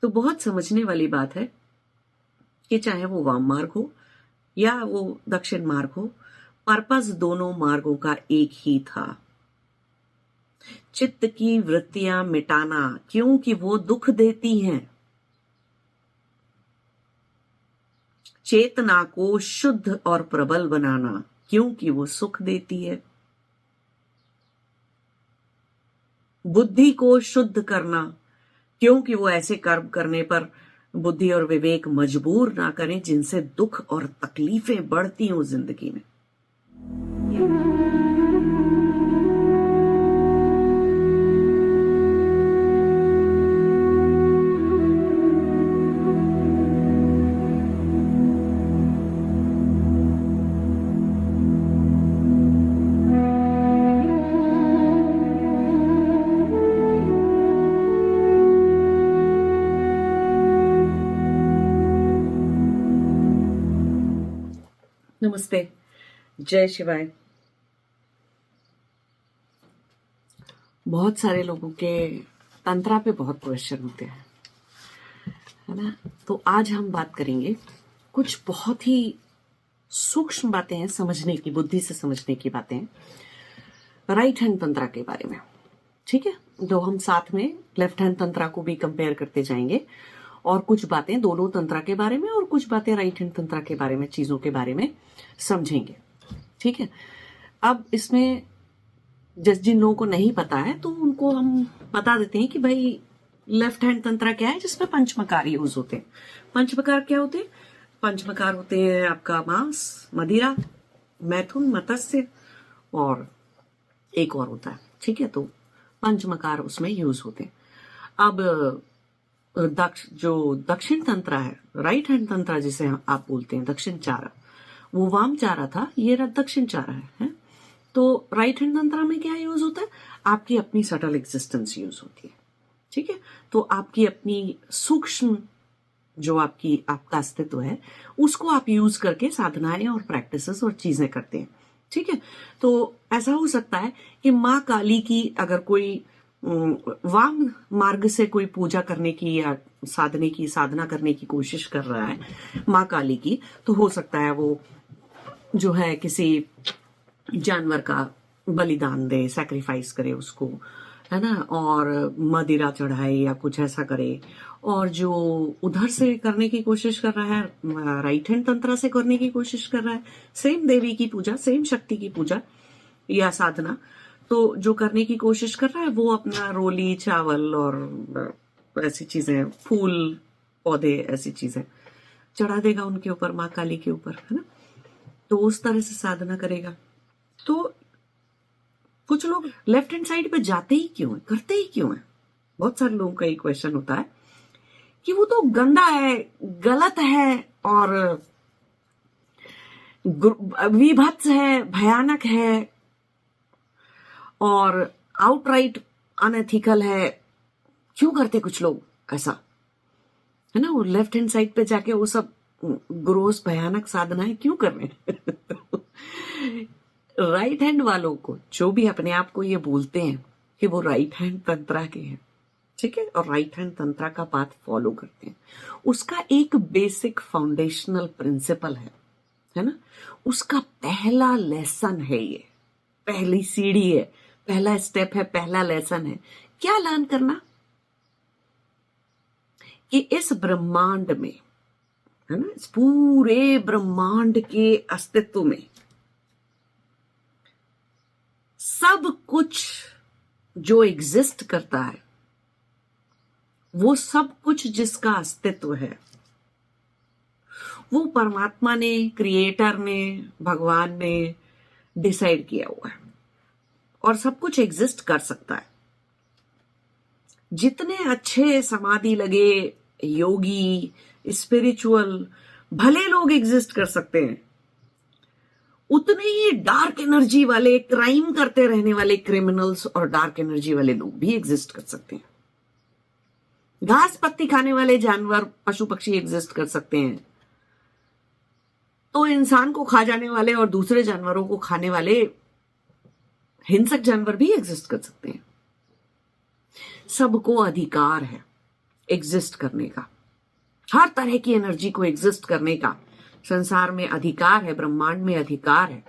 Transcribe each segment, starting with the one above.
तो बहुत समझने वाली बात है कि चाहे वो वाम मार्ग हो या वो दक्षिण मार्ग हो, पर्पस दोनों मार्गों का एक ही था, चित्त की वृत्तियां मिटाना, क्योंकि वो दुख देती हैं। चेतना को शुद्ध और प्रबल बनाना, क्योंकि वो सुख देती है। बुद्धि को शुद्ध करना, क्योंकि वो ऐसे कर्म करने पर बुद्धि और विवेक मजबूर ना करें जिनसे दुख और तकलीफें बढ़ती हों जिंदगी में। नमस्ते, जय शिवाय। बहुत सारे लोगों के तंत्रा पे बहुत क्वेश्चन होते हैं, है ना। तो आज हम बात करेंगे कुछ बहुत ही सूक्ष्म बातें हैं समझने की, बुद्धि से समझने की बातें, राइट हैंड तंत्रा के बारे में। ठीक है, तो हम साथ में लेफ्ट हैंड तंत्रा को भी कंपेयर करते जाएंगे और कुछ बातें दोनों तंत्रा के बारे में और कुछ बातें राइट हैंड तंत्रा के बारे में, चीजों के बारे में समझेंगे। ठीक है, अब इसमें जिन लोगों को नहीं पता है तो उनको हम बता देते हैं कि भाई लेफ्ट हैंड तंत्रा क्या है, जिसमें पंचमकार यूज होते हैं। पंचमकार क्या होते हैं? पंचमकार होते हैं आपका मांस, मदिरा, मैथुन, मत्स्य और एक और होता है। ठीक है, तो पंचमकार उसमें यूज होते हैं। अब जो दक्षिण तंत्रा है, राइट हैंड तंत्रा जिसे आप बोलते हैं, दक्षिण चारा, वो वाम चारा था, ये दक्षिण चारा है। तो राइट हैंड तंत्रा में क्या यूज होता है? आपकी अपनी सटल एग्जिस्टेंस यूज होती है। ठीक है, तो आपकी अपनी सूक्ष्म जो आपका अस्तित्व है, उसको आप यूज करके साधनाएं और प्रैक्टिसेस और चीजें करते हैं। ठीक है, तो ऐसा हो सकता है कि माँ काली की अगर कोई वाम मार्ग से कोई पूजा करने की या साधना करने की कोशिश कर रहा है माँ काली की, तो हो सकता है वो जो है किसी जानवर का बलिदान दे, सैक्रिफाइस करे उसको, है ना, और मदिरा चढ़ाए या कुछ ऐसा करे। और जो उधर से करने की कोशिश कर रहा है, राइट हैंड तंत्रा से करने की कोशिश कर रहा है, सेम देवी की पूजा, सेम शक्ति की पूजा या साधना, तो जो करने की कोशिश कर रहा है वो अपना रोली, चावल और ऐसी चीजें, फूल, पौधे, ऐसी चीजें चढ़ा देगा उनके ऊपर, माँ काली के ऊपर, है ना। तो उस तरह से साधना करेगा। तो कुछ लोग लेफ्ट हैंड साइड पे जाते ही क्यों है, करते ही क्यों है? बहुत सारे लोगों का ये क्वेश्चन होता है कि वो तो गंदा है, गलत है और विभत्स है, भयानक है और आउटराइट अनएथिकल है। क्यों करते कुछ लोग ऐसा, है ना? वो लेफ्ट हैंड साइड पे जाके वो सब ग्रोस भयानक साधनाएं क्यों कर रहे हैं? राइट हैंड वालों को, जो भी अपने आप को ये बोलते हैं कि वो राइट हैंड तंत्रा के हैं, ठीक है, और राइट हैंड तंत्रा का पाथ फॉलो करते हैं, उसका एक बेसिक फाउंडेशनल प्रिंसिपल है ना, उसका पहला लेसन है, ये पहली सीढ़ी है, पहला स्टेप है, पहला लेसन है। क्या लर्न करना? कि इस ब्रह्मांड में, है ना, इस पूरे ब्रह्मांड के अस्तित्व में सब कुछ जो एग्जिस्ट करता है, वो सब कुछ जिसका अस्तित्व है, वो परमात्मा ने, क्रिएटर ने, भगवान ने डिसाइड किया हुआ है और सब कुछ एग्जिस्ट कर सकता है। जितने अच्छे समाधि लगे योगी, स्पिरिचुअल भले लोग एग्जिस्ट कर सकते हैं, उतने ही डार्क एनर्जी वाले, क्राइम करते रहने वाले क्रिमिनल्स और डार्क एनर्जी वाले लोग भी एग्जिस्ट कर सकते हैं। घास पत्ती खाने वाले जानवर, पशु पक्षी एग्जिस्ट कर सकते हैं, तो इंसान को खा जाने वाले और दूसरे जानवरों को खाने वाले हिंसक जानवर भी एग्जिस्ट कर सकते हैं। सबको अधिकार है एग्जिस्ट करने का, हर तरह की एनर्जी को एग्जिस्ट करने का संसार में अधिकार है, ब्रह्मांड में अधिकार है,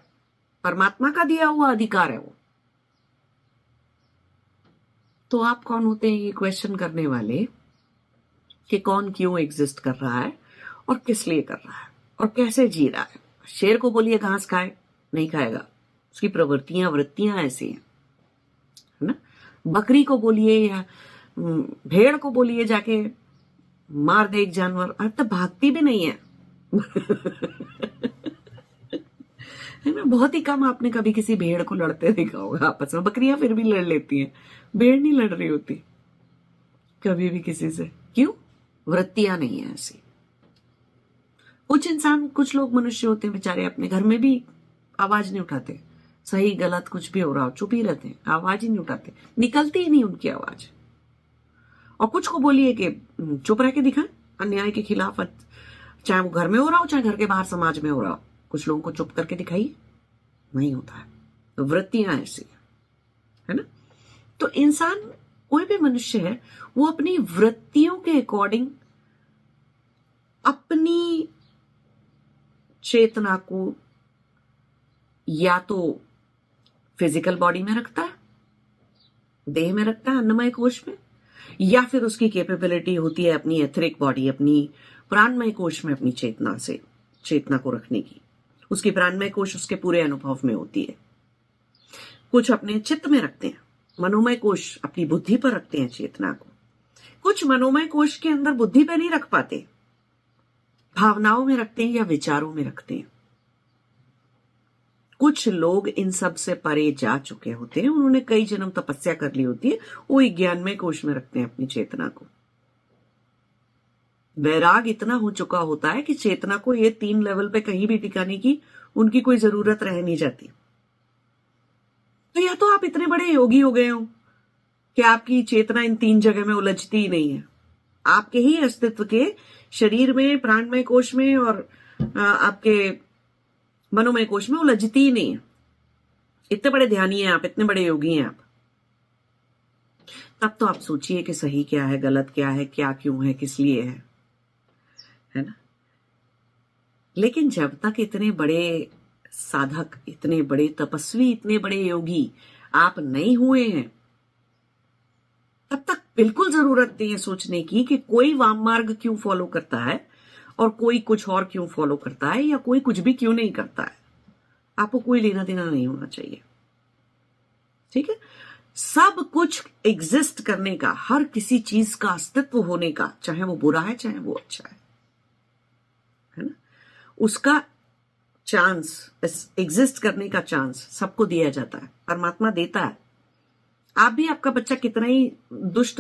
परमात्मा का दिया हुआ अधिकार है वो। तो आप कौन होते हैं ये क्वेश्चन करने वाले कि कौन क्यों एग्जिस्ट कर रहा है और किस लिए कर रहा है और कैसे जी रहा है। शेर को बोलिए घास खाए, नहीं खाएगा, उसकी प्रवृत्तियां वृत्तियां ऐसी हैं, है ना। बकरी को बोलिए या भेड़ को बोलिए जाके मार दे एक जानवर, अब तो भागती भी नहीं है है ना। बहुत ही कम आपने कभी किसी भेड़ को लड़ते देखा होगा आपस में। बकरियां फिर भी लड़ लेती हैं, भेड़ नहीं लड़ रही होती कभी भी किसी से। क्यों? वृत्तियां नहीं है ऐसी। कुछ इंसान, कुछ लोग मनुष्य होते हैं बेचारे, अपने घर में भी आवाज नहीं उठाते, सही गलत कुछ भी हो रहा हो चुप ही रहते हैं, आवाज ही नहीं उठाते, निकलती ही नहीं उनकी आवाज। और कुछ को बोलिए कि चुप रह के दिखाएं अन्याय के खिलाफ, चाहे वो घर में हो रहा हो चाहे घर के बाहर समाज में हो रहा हो, कुछ लोगों को चुप करके दिखाइए, नहीं होता है। तो वृत्तियां ऐसी है ना। तो इंसान, कोई भी मनुष्य है, वो अपनी वृत्तियों के अकॉर्डिंग अपनी चेतना को या तो फिजिकल बॉडी में रखता है, देह में रखता है, अन्नमय कोश में, या फिर उसकी कैपेबिलिटी होती है अपनी एथरिक बॉडी, अपनी प्राणमय कोश में अपनी चेतना को रखने की। उसकी प्राणमय कोश उसके पूरे अनुभव में होती है। कुछ अपने चित्त में रखते हैं, मनोमय कोश अपनी बुद्धि पर रखते हैं चेतना को। कुछ मनोमय कोश के अंदर बुद्धि पे नहीं रख पाते, भावनाओं में रखते हैं या विचारों में रखते हैं। कुछ लोग इन सब से परे जा चुके होते हैं, उन्होंने कई जन्म तपस्या कर ली होती है, वो ज्ञानमय कोश में रखते हैं अपनी चेतना को। वैराग इतना हो चुका होता है कि चेतना को ये 3 लेवल पे कहीं भी टिकाने की उनकी कोई जरूरत रह नहीं जाती। तो या तो आप इतने बड़े योगी हो गए हो कि आपकी चेतना इन 3 जगह में उलझती ही नहीं है, आपके ही अस्तित्व के शरीर में, प्राणमय कोश में और आपके मनोमय कोश में उलझती ही नहीं है। इतने बड़े ध्यानी हैं आप, इतने बड़े योगी हैं आप। तब तो आप सोचिए कि सही क्या है, गलत क्या है, क्या क्यों है, किस लिए है ना। लेकिन जब तक इतने बड़े साधक, इतने बड़े तपस्वी, इतने बड़े योगी आप नहीं हुए हैं, तब तक बिल्कुल जरूरत नहीं है सोचने की कि कोई वाम मार्ग क्यों फॉलो करता है और कोई कुछ और क्यों फॉलो करता है या कोई कुछ भी क्यों नहीं करता है। आपको कोई लेना देना नहीं होना चाहिए, ठीक है। सब कुछ एग्जिस्ट करने का, हर किसी चीज का अस्तित्व होने का, चाहे वो बुरा है चाहे वो अच्छा है ना, उसका चांस, एग्जिस्ट करने का चांस सबको दिया जाता है, परमात्मा देता है। आप भी, आपका बच्चा कितना ही दुष्ट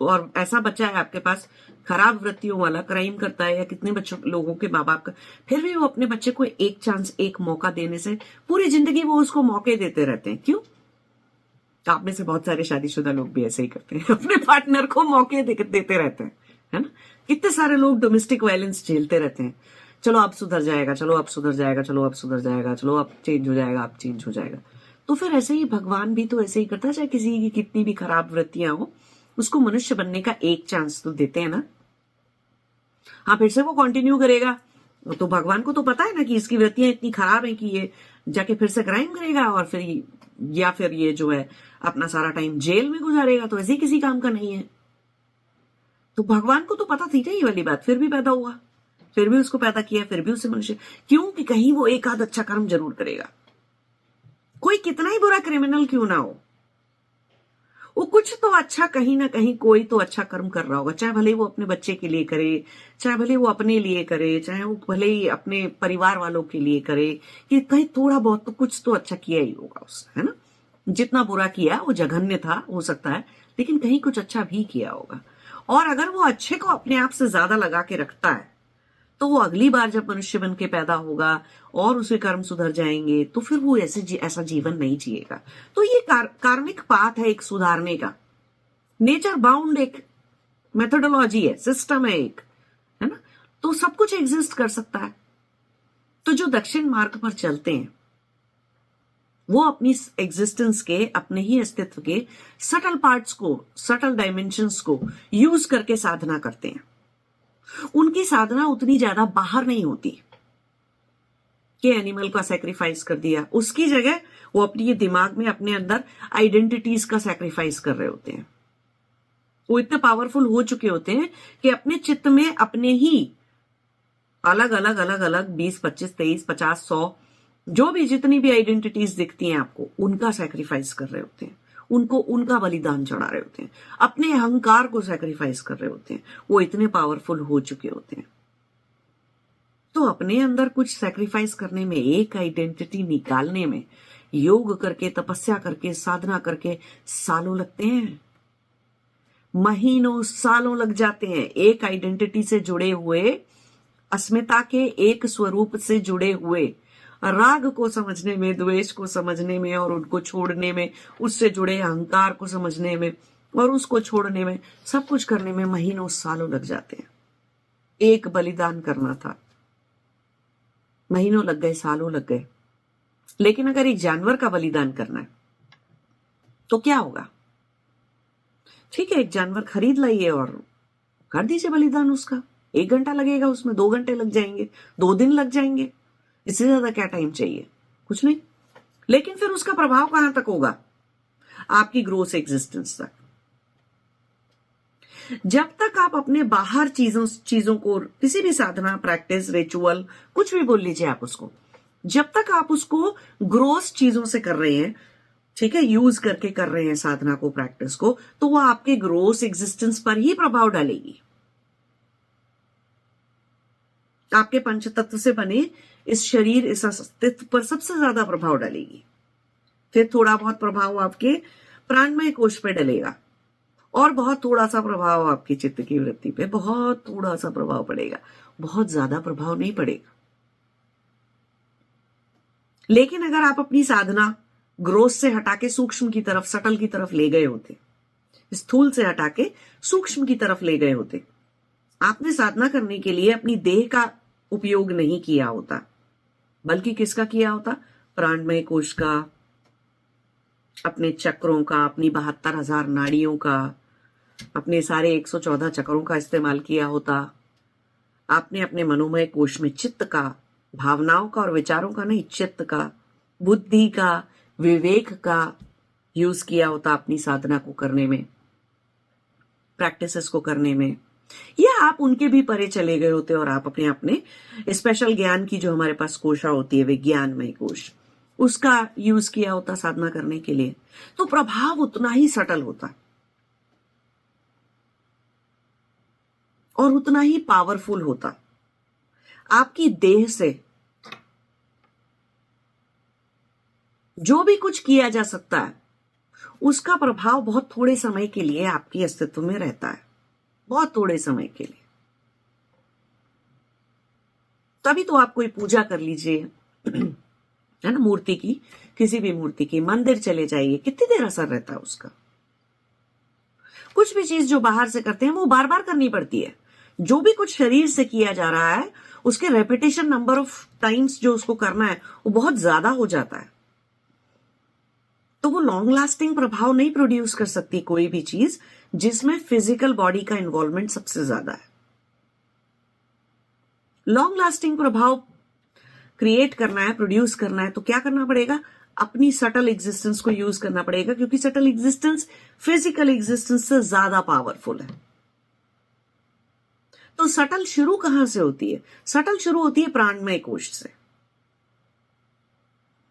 और ऐसा बच्चा है आपके पास खराब वृत्तियों वाला, क्राइम करता है, या कितने बच्चों लोगों के माँ बाप का, फिर भी वो अपने बच्चे को एक चांस, एक मौका देने से पूरी जिंदगी वो उसको मौके देते रहते हैं। क्यों? आप में से बहुत सारे शादीशुदा लोग भी ऐसे ही करते हैं, अपने पार्टनर को मौके देते रहते हैं, है ना। कितने सारे लोग डोमेस्टिक वायलेंस झेलते रहते हैं, चलो अब सुधर जाएगा, चलो अब सुधर जाएगा, चलो अब सुधर जाएगा, चलो अब चेंज हो जाएगा, अब चेंज हो जाएगा। तो फिर ऐसे ही भगवान भी तो ऐसे ही करता है, चाहे किसी की कितनी भी खराब वृत्तियां हो, उसको मनुष्य बनने का एक चांस तो देते हैं ना। हाँ, फिर से वो कंटिन्यू करेगा तो भगवान को तो पता है ना कि इसकी वृत्तियां इतनी खराब है कि ये जाके फिर से क्राइम करेगा और फिर, या फिर ये जो है अपना सारा टाइम जेल में गुजारेगा, तो ऐसे ही किसी काम का नहीं है। तो भगवान को तो पता थी ना ये वाली बात, फिर भी पैदा हुआ, फिर भी उसको पैदा किया, फिर भी उसे मनुष्य, क्योंकि कहीं वो एक आध अच्छा कर्म जरूर करेगा। कोई कितना ही बुरा क्रिमिनल क्यों ना हो, वो कुछ तो अच्छा, कहीं ना कहीं कोई तो अच्छा कर्म कर रहा होगा, चाहे भले ही वो अपने बच्चे के लिए करे, चाहे भले वो अपने लिए करे, चाहे वो भले ही अपने परिवार वालों के लिए करे, कि कहीं थोड़ा बहुत तो कुछ तो अच्छा किया ही होगा उसने, है ना। जितना बुरा किया वो जघन्य था हो सकता है, लेकिन कहीं कुछ अच्छा भी किया होगा। और अगर वो अच्छे को अपने आप से ज्यादा लगा के रखता है, तो वो अगली बार जब मनुष्य बन के पैदा होगा और उसके कर्म सुधर जाएंगे, तो फिर वो ऐसा जीवन नहीं जिएगा। तो ये कार्मिक पाथ है एक सुधारने का, नेचर बाउंड एक मेथोडोलॉजी है, सिस्टम है एक, है ना। तो सब कुछ एग्जिस्ट कर सकता है। तो जो दक्षिण मार्ग पर चलते हैं वो अपनी एग्जिस्टेंस के, अपने ही अस्तित्व के सटल पार्ट्स को, सटल डायमेंशंस को यूज करके साधना करते हैं। उनकी साधना उतनी ज्यादा बाहर नहीं होती कि एनिमल का सैक्रिफाइस कर दिया, उसकी जगह वो अपनी दिमाग में अपने अंदर आइडेंटिटीज का सैक्रिफाइस कर रहे होते हैं। वो इतने पावरफुल हो चुके होते हैं कि अपने चित्त में अपने ही अलग अलग अलग अलग 20, 25, 23, 50, 100 जो भी जितनी भी आइडेंटिटीज दिखती हैं आपको, उनका सैक्रिफाइस कर रहे होते हैं, उनको उनका बलिदान चढ़ा रहे होते हैं, अपने अहंकार को सैक्रिफाइस कर रहे होते हैं। वो इतने पावरफुल हो चुके होते हैं। तो अपने अंदर कुछ सैक्रिफाइस करने में, एक आइडेंटिटी निकालने में योग करके, तपस्या करके, साधना करके सालों लगते हैं, महीनों सालों लग जाते हैं। एक आइडेंटिटी से जुड़े हुए, अस्मिता के एक स्वरूप से जुड़े हुए, राग को समझने में, द्वेष को समझने में और उनको छोड़ने में, उससे जुड़े अहंकार को समझने में और उसको छोड़ने में, सब कुछ करने में महीनों सालों लग जाते हैं। एक बलिदान करना था, महीनों लग गए, सालों लग गए। लेकिन अगर एक जानवर का बलिदान करना है तो क्या होगा? ठीक है, एक जानवर खरीद लाइए और कर दीजिए बलिदान उसका। 1 घंटा लगेगा उसमें, 2 घंटे लग जाएंगे, 2 दिन लग जाएंगे, इससे ज्यादा क्या टाइम चाहिए? कुछ नहीं। लेकिन फिर उसका प्रभाव कहां तक होगा? आपकी ग्रोस एग्जिस्टेंस तक। जब तक आप अपने बाहर चीजों को, किसी भी साधना, प्रैक्टिस, रिचुअल, कुछ भी बोल लीजिए आप उसको, जब तक आप उसको ग्रोस चीजों से कर रहे हैं, ठीक है, यूज करके कर रहे हैं साधना को, प्रैक्टिस को, तो वो आपके ग्रोस एग्जिस्टेंस पर ही प्रभाव डालेगी। आपके पंचतत्व से बने इस शरीर, इस अस्तित्व पर सबसे ज्यादा प्रभाव डालेगी। फिर थोड़ा बहुत प्रभाव आपके प्राणमय कोश पे डलेगा और बहुत थोड़ा सा प्रभाव आपकी चित्त की वृत्ति पे, बहुत थोड़ा सा प्रभाव पड़ेगा, बहुत ज्यादा प्रभाव नहीं पड़ेगा। लेकिन अगर आप अपनी साधना ग्रोस से हटा के सूक्ष्म की तरफ, सटल की तरफ ले गए होते, स्थूल से हटा के सूक्ष्म की तरफ ले गए होते, आपने साधना करने के लिए अपनी देह का उपयोग नहीं किया होता, बल्कि किसका किया होता? प्राणमय कोश का, अपने चक्रों का, अपनी 72,000 नाड़ियों का, अपने सारे 114 चक्रों का इस्तेमाल किया होता। आपने अपने मनोमय कोश में चित्त का, भावनाओं का और विचारों का नहीं, चित्त का, बुद्धि का, विवेक का यूज किया होता अपनी साधना को करने में, प्रैक्टिसेस को करने में। या आप उनके भी परे चले गए होते और आप अपने स्पेशल ज्ञान की जो हमारे पास कोशा होती है, विज्ञानमय कोश, उसका यूज किया होता साधना करने के लिए। तो प्रभाव उतना ही सटल होता और उतना ही पावरफुल होता। आपकी देह से जो भी कुछ किया जा सकता है, उसका प्रभाव बहुत थोड़े समय के लिए आपके अस्तित्व में रहता है, बहुत थोड़े समय के लिए। तभी तो आप कोई पूजा कर लीजिए, है ना, मूर्ति की, किसी भी मूर्ति की, मंदिर चले जाइए, कितनी देर असर रहता है उसका। कुछ भी चीज जो बाहर से करते हैं वो बार बार करनी पड़ती है। जो भी कुछ शरीर से किया जा रहा है, उसके रेपिटेशन नंबर ऑफ टाइम्स जो उसको करना है वो बहुत ज्यादा हो जाता है। तो वो लॉन्ग लास्टिंग प्रभाव नहीं प्रोड्यूस कर सकती कोई भी चीज जिसमें फिजिकल बॉडी का इन्वॉल्वमेंट सबसे ज्यादा है। लॉन्ग लास्टिंग प्रभाव क्रिएट करना है, प्रोड्यूस करना है, तो क्या करना पड़ेगा? अपनी सटल एग्जिस्टेंस को यूज करना पड़ेगा, क्योंकि सटल एग्जिस्टेंस फिजिकल एग्जिस्टेंस से ज्यादा पावरफुल है। तो सटल शुरू कहां से होती है? सटल शुरू होती है प्राणमय कोश से।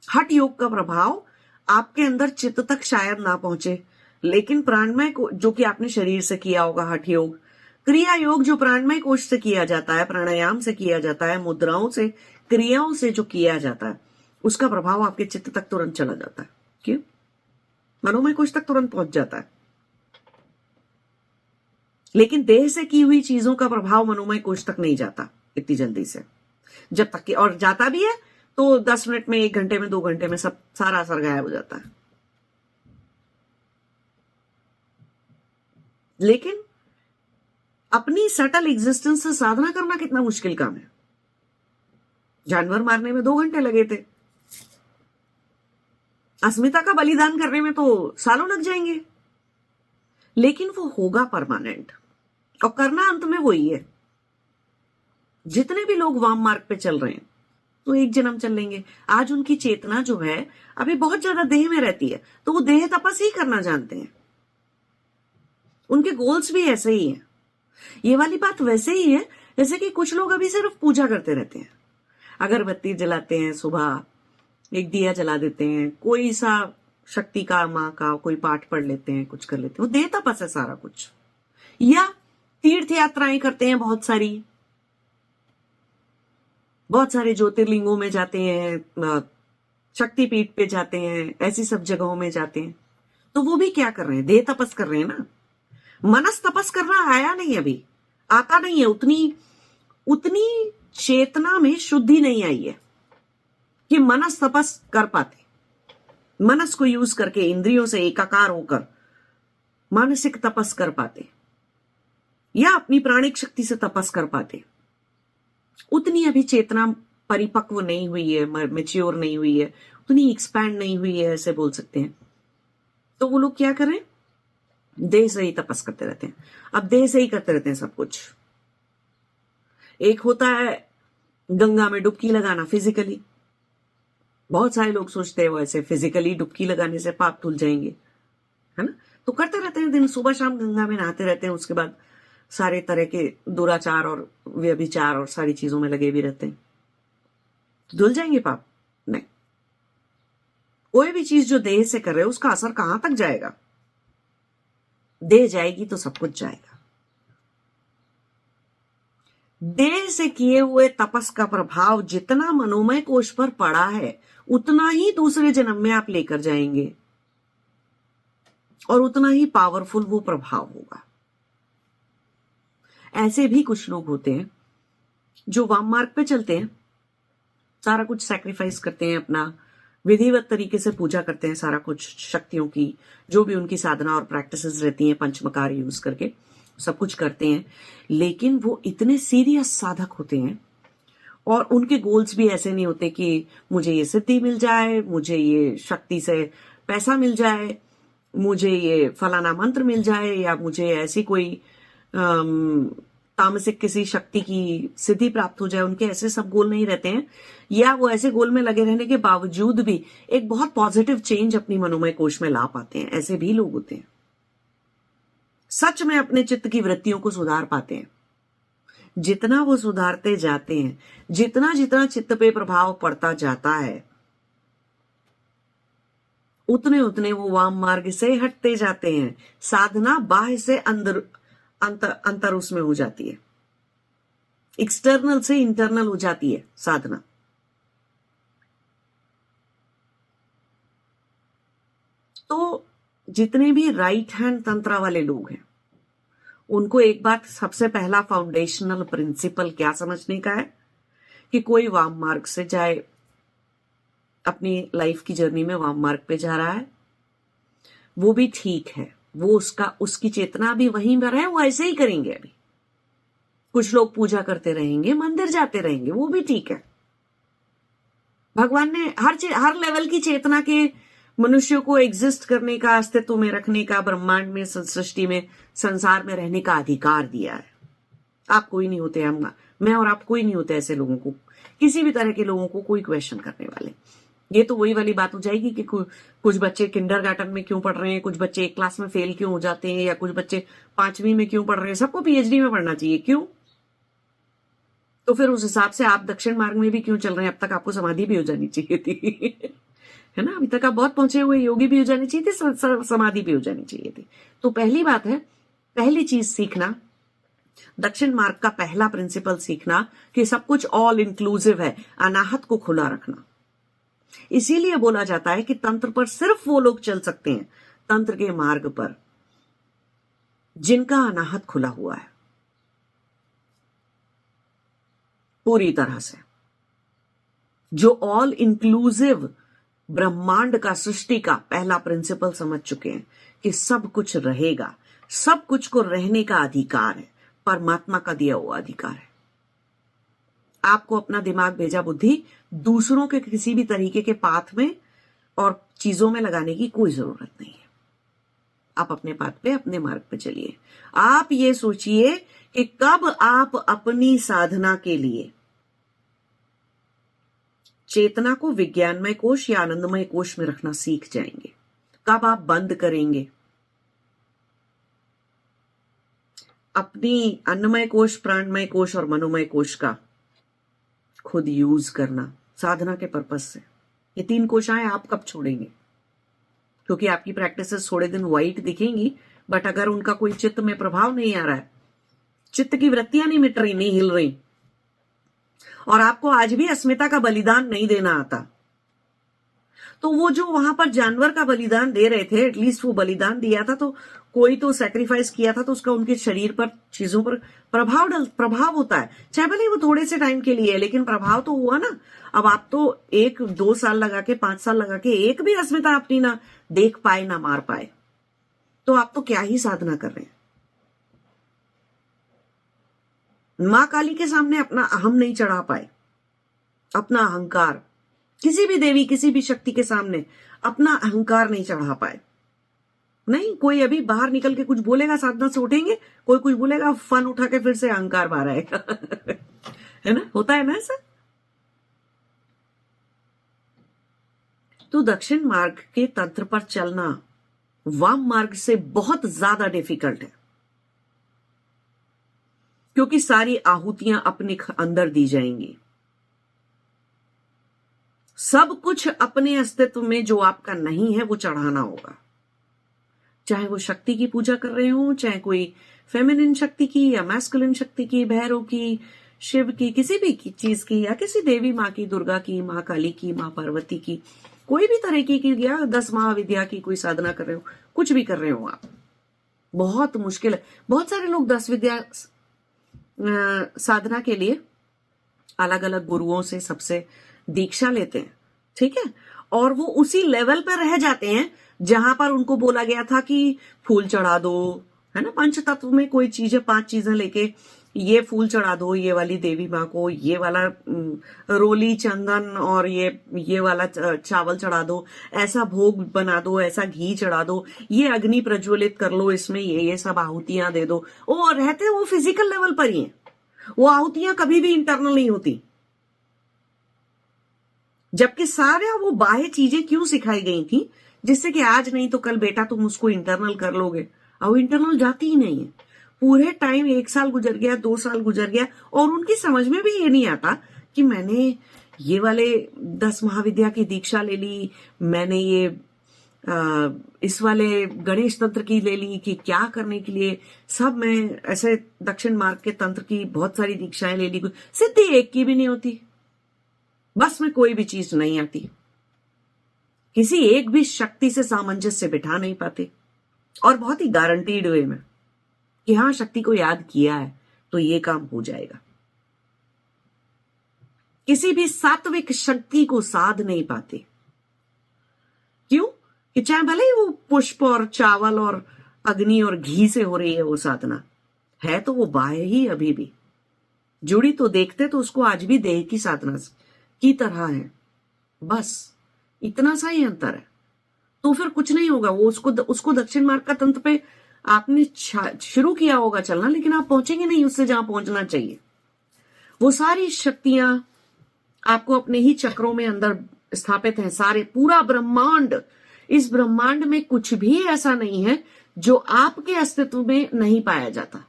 हठ योग का प्रभाव आपके अंदर चित्त तक शायद ना पहुंचे, लेकिन प्राणमय को, जो कि आपने शरीर से किया होगा, हठ योग, क्रिया योग जो प्राणमय कोश से किया जाता है, प्राणायाम से किया जाता है, मुद्राओं से, क्रियाओं से जो किया जाता है, उसका प्रभाव आपके चित्त तक तुरंत चला जाता है। क्यों? मनोमय कोश तक तुरंत पहुंच जाता है। लेकिन देह से की हुई चीजों का प्रभाव मनोमय कोश तक नहीं जाता इतनी जल्दी से, जब तक कि, और जाता भी है तो 10 मिनट में, 1 घंटे में, 2 घंटे में सब सारा असर गायब हो जाता है। लेकिन अपनी सटल एग्जिस्टेंस से साधना करना कितना मुश्किल काम है। जानवर मारने में 2 घंटे लगे थे, अस्मिता का बलिदान करने में तो सालों लग जाएंगे, लेकिन वो होगा परमानेंट, और करना अंत में वही है। जितने भी लोग वाम मार्ग पे चल रहे हैं तो एक जन्म चल लेंगे। आज उनकी चेतना जो है अभी बहुत ज्यादा देह में रहती है, तो वो देह तपस ही करना जानते हैं। उनके गोल्स भी ऐसे ही हैं। ये वाली बात वैसे ही है जैसे कि कुछ लोग अभी सिर्फ पूजा करते रहते हैं, अगरबत्ती जलाते हैं, सुबह एक दिया जला देते हैं, कोई सा शक्ति का माँ का कोई पाठ पढ़ लेते हैं, कुछ कर लेते हैं, वो देह तपस है सारा कुछ। या तीर्थ यात्राएं करते हैं, बहुत सारे ज्योतिर्लिंगों में जाते हैं, शक्तिपीठ पे जाते हैं, ऐसी सब जगहों में जाते हैं, तो वो भी क्या कर रहे हैं? देह तपस कर रहे हैं ना। मनस तपस करना आया नहीं, अभी आता नहीं है, उतनी चेतना में शुद्धि नहीं आई है कि मनस तपस कर पाते। मनस को यूज करके इंद्रियों से एकाकार होकर मानसिक तपस कर पाते, या अपनी प्राणिक शक्ति से तपस कर पाते। उतनी अभी चेतना परिपक्व नहीं हुई है, मैच्योर नहीं हुई है, उतनी एक्सपैंड नहीं हुई है, ऐसे बोल सकते हैं। तो वो लोग क्या करें? देह से ही तपस करते रहते हैं। अब देह से ही करते रहते हैं सब कुछ। एक होता है गंगा में डुबकी लगाना फिजिकली। बहुत सारे लोग सोचते हैं वो ऐसे फिजिकली डुबकी लगाने से पाप धुल जाएंगे, है ना। तो करते रहते हैं, दिन सुबह शाम गंगा में नहाते रहते हैं, उसके बाद सारे तरह के दुराचार और व्यभिचार और सारी चीजों में लगे भी रहते हैं, तो धुल जाएंगे पाप? नहीं। कोई भी चीज जो देह से कर रहे हो उसका असर कहां तक जाएगा? देह जाएगी तो सब कुछ जाएगा। देह से किए हुए तपस का प्रभाव जितना मनोमय कोश पर पड़ा है उतना ही दूसरे जन्म में आप लेकर जाएंगे, और उतना ही पावरफुल वो प्रभाव होगा। ऐसे भी कुछ लोग होते हैं जो वाम मार्ग पे चलते हैं, सारा कुछ सैक्रिफाइस करते हैं, अपना विधिवत तरीके से पूजा करते हैं, सारा कुछ शक्तियों की जो भी उनकी साधना और प्रैक्टिसेस रहती हैं, पंचमकार यूज करके सब कुछ करते हैं, लेकिन वो इतने सीरियस साधक होते हैं और उनके गोल्स भी ऐसे नहीं होते कि मुझे ये सिद्धि मिल जाए, मुझे ये शक्ति से पैसा मिल जाए, मुझे ये फलाना मंत्र मिल जाए, या मुझे ऐसी कोई तामसिक किसी शक्ति की सिद्धि प्राप्त हो जाए। उनके ऐसे सब गोल नहीं रहते हैं, या वो ऐसे गोल में लगे रहने के बावजूद भी एक बहुत पॉजिटिव चेंज अपनी मनोमय कोश में ला पाते हैं। ऐसे भी लोग होते हैं, सच में अपने चित्त की वृत्तियों को सुधार पाते हैं। जितना वो सुधारते जाते हैं, जितना जितना चित्त पे प्रभाव पड़ता जाता है, उतने उतने वो वाम मार्ग से हटते जाते हैं। साधना बाह्य से अंतर उसमें हो जाती है, एक्सटर्नल से इंटरनल हो जाती है साधना। तो जितने भी राइट हैंड तंत्रा वाले लोग हैं उनको एक बात, सबसे पहला फाउंडेशनल प्रिंसिपल क्या समझने का है कि कोई वाम मार्ग से जाए, अपनी लाइफ की जर्नी में वाम मार्ग पे जा रहा है, वो भी ठीक है, वो उसकी चेतना भी वहीं पर है, वो ऐसे ही करेंगे। अभी कुछ लोग पूजा करते रहेंगे, मंदिर जाते रहेंगे, वो भी ठीक है। भगवान ने हर लेवल की चेतना के मनुष्यों को एग्जिस्ट करने का, अस्तित्व में रखने का, ब्रह्मांड में, सृष्टि में, संसार में रहने का अधिकार दिया है। आप कोई नहीं होते, मैं और आप कोई नहीं होते ऐसे लोगों को, किसी भी तरह के लोगों को कोई क्वेश्चन करने वाले। ये तो वही वाली बात हो जाएगी कि कुछ बच्चे किंडरगार्टन में क्यों पढ़ रहे हैं, कुछ बच्चे एक क्लास में फेल क्यों हो जाते हैं, या कुछ बच्चे 5वीं में क्यों पढ़ रहे हैं। सबको पीएचडी में पढ़ना चाहिए, क्यों? तो फिर उस हिसाब से आप दक्षिण मार्ग में भी क्यों चल रहे हैं? अब तक आपको समाधि भी हो जानी चाहिए थी है ना। अभी तक आप बहुत पहुंचे हुए योगी भी हो जानी चाहिए थी, समाधि भी हो जानी चाहिए थी। तो पहली बात है, पहली चीज सीखना, दक्षिण मार्ग का पहला प्रिंसिपल सीखना कि सब कुछ ऑल इंक्लूसिव है, अनाहत को खुला रखना। इसीलिए बोला जाता है कि तंत्र पर सिर्फ वो लोग चल सकते हैं, तंत्र के मार्ग पर, जिनका अनाहत खुला हुआ है पूरी तरह से, जो ऑल इंक्लूसिव ब्रह्मांड का, सृष्टि का पहला प्रिंसिपल समझ चुके हैं कि सब कुछ रहेगा, सब कुछ को रहने का अधिकार है, परमात्मा का दिया हुआ अधिकार है। आपको अपना दिमाग भेजा बुद्धि दूसरों के किसी भी तरीके के पाथ में और चीजों में लगाने की कोई जरूरत नहीं है। आप अपने पाथ पे, अपने मार्ग पे चलिए। आप ये सोचिए कि कब आप अपनी साधना के लिए चेतना को विज्ञानमय कोश या आनंदमय कोश में रखना सीख जाएंगे, कब आप बंद करेंगे अपनी अन्नमय कोश, प्राणमय कोश और मनोमय कोश का खुद यूज करना साधना के पर्पस से। ये 3 कोशाएं आप कब छोड़ेंगे? क्योंकि आपकी प्रैक्टिसेस थोड़े दिन वाइट दिखेंगी, बट अगर उनका कोई चित्त में प्रभाव नहीं आ रहा है, चित्त की वृत्तियां नहीं मिट रही, नहीं हिल रही, और आपको आज भी अस्मिता का बलिदान नहीं देना आता, तो वो जो वहां पर जानवर का बलिदान दे रहे थे, एटलीस्ट वो बलिदान दिया था तो कोई तो सैक्रिफाइस किया था, तो उसका उनके शरीर पर, चीजों पर प्रभाव होता है, चाहे भले वो थोड़े से टाइम के लिए, लेकिन प्रभाव तो हुआ ना। अब आप तो 1-2 साल लगा के, 5 साल लगा के एक भी अस्मिता अपनी ना देख पाए, ना मार पाए, तो आप तो क्या ही साधना कर रहे हैं। मां काली के सामने अपना अहम नहीं चढ़ा पाए, अपना अहंकार, किसी भी देवी, किसी भी शक्ति के सामने अपना अहंकार नहीं चढ़ा पाए। नहीं, कोई अभी बाहर निकल के कुछ बोलेगा, साधना से उठेंगे, कोई कुछ बोलेगा, फन उठा के फिर से अहंकार बाहर आएगा। है ना, होता है ना ऐसा। तो दक्षिण मार्ग के तंत्र पर चलना वाम मार्ग से बहुत ज्यादा डिफिकल्ट है, क्योंकि सारी आहुतियां अपने अंदर दी जाएंगी। सब कुछ अपने अस्तित्व में जो आपका नहीं है वो चढ़ाना होगा, चाहे वो शक्ति की पूजा कर रहे हो, चाहे कोई फेमिनिन शक्ति की या मैस्कुलिन शक्ति की, भैरव की, शिव की, किसी भी चीज की, या किसी देवी माँ की, दुर्गा की, माँ काली की, माँ पार्वती की, कोई भी तरह की या 10 महाविद्या की कोई साधना कर रहे हो, कुछ भी कर रहे हो आप, बहुत मुश्किल है। बहुत सारे लोग 10 विद्या साधना के लिए अलग अलग गुरुओं से सबसे दीक्षा लेते हैं, ठीक है, और वो उसी लेवल पर रह जाते हैं जहां पर उनको बोला गया था कि फूल चढ़ा दो, है ना, पंच तत्व में कोई चीजें, 5 चीजें लेके ये फूल चढ़ा दो ये वाली देवी माँ को, ये वाला रोली चंदन और ये वाला चावल चढ़ा दो, ऐसा भोग बना दो, ऐसा घी चढ़ा दो, ये अग्नि प्रज्वलित कर लो, इसमें ये सब आहुतियां दे दो। वो रहते वो फिजिकल लेवल पर ही है, वो आहुतियां कभी भी इंटरनल नहीं होती, जबकि सारे वो बाह्य चीजें क्यों सिखाई गई थी, जिससे कि आज नहीं तो कल बेटा तुम उसको इंटरनल कर लोगे। अब वो इंटरनल जाती ही नहीं है। पूरे टाइम 1 साल गुजर गया, 2 साल गुजर गया, और उनकी समझ में भी ये नहीं आता कि मैंने ये वाले 10 महाविद्या की दीक्षा ले ली, मैंने ये इस वाले गणेश तंत्र की ले ली कि क्या करने के लिए, सब मैं ऐसे दक्षिण मार्ग के तंत्र की बहुत सारी दीक्षाएं ले ली, सिद्धि एक की भी नहीं होती, बस में कोई भी चीज नहीं आती, किसी एक भी शक्ति से सामंजस्य बिठा नहीं पाते, और बहुत ही गारंटीड वे में कि हाँ शक्ति को याद किया है तो ये काम हो जाएगा। किसी भी सात्विक शक्ति को साध नहीं पाते, क्यों कि चाहे भले ही वो पुष्प और चावल और अग्नि और घी से हो रही है वो साधना, है तो वो बाह्य ही अभी भी जुड़ी, तो देखते तो उसको आज भी देह की साधना की तरह है, बस इतना सा ही अंतर है। तो फिर कुछ नहीं होगा, वो उसको दक्षिण मार्ग का तंत्र पे आपने शुरू किया होगा चलना, लेकिन आप पहुंचेंगे नहीं उससे जहां पहुंचना चाहिए। वो सारी शक्तियां आपको अपने ही चक्रों में अंदर स्थापित हैं, सारे, पूरा ब्रह्मांड। इस ब्रह्मांड में कुछ भी ऐसा नहीं है जो आपके अस्तित्व में नहीं पाया जाता।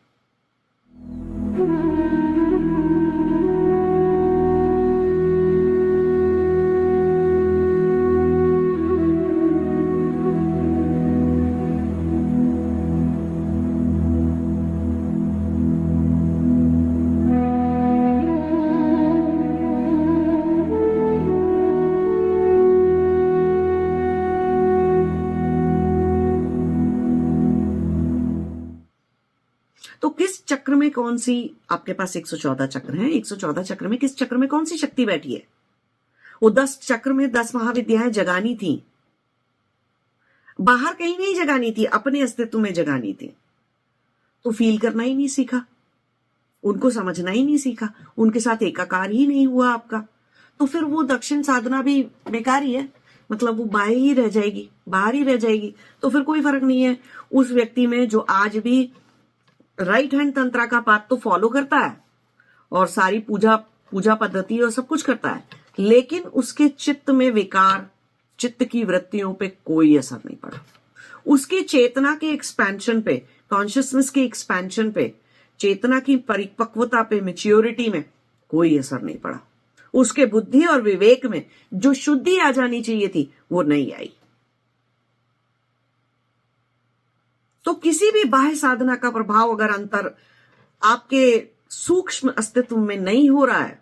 तो किस चक्र में कौन सी, आपके पास 114 चक्र हैं, 114 चक्र में किस चक्र में कौन सी शक्ति बैठी है? वो 10 चक्र में 10 महाविद्याएं जगानी थी, बाहर कहीं नहीं जगानी थी, अपने अस्तित्व में जगानी थी। तो फील करना ही नहीं सीखा, उनको समझना ही नहीं सीखा, उनके साथ एकाकार ही नहीं हुआ आपका, तो फिर वो दक्षिण साधना भी बेकार ही है। मतलब वो बाहर ही रह जाएगी, बाहर ही रह जाएगी, तो फिर कोई फर्क नहीं है उस व्यक्ति में जो आज भी राइट हैंड तंत्रा का पाथ तो फॉलो करता है और सारी पूजा पूजा पद्धति और सब कुछ करता है, लेकिन उसके चित्त में विकार, चित्त की वृत्तियों पे कोई असर नहीं पड़ा। उसकी चेतना के एक्सपेंशन पे, कॉन्शियसनेस के एक्सपेंशन पे, चेतना की परिपक्वता पे, मैच्योरिटी में कोई असर नहीं पड़ा। उसके बुद्धि और विवेक में जो शुद्धि आ जानी चाहिए थी वो नहीं आई। तो किसी भी बाह्य साधना का प्रभाव अगर अंतर आपके सूक्ष्म अस्तित्व में नहीं हो रहा है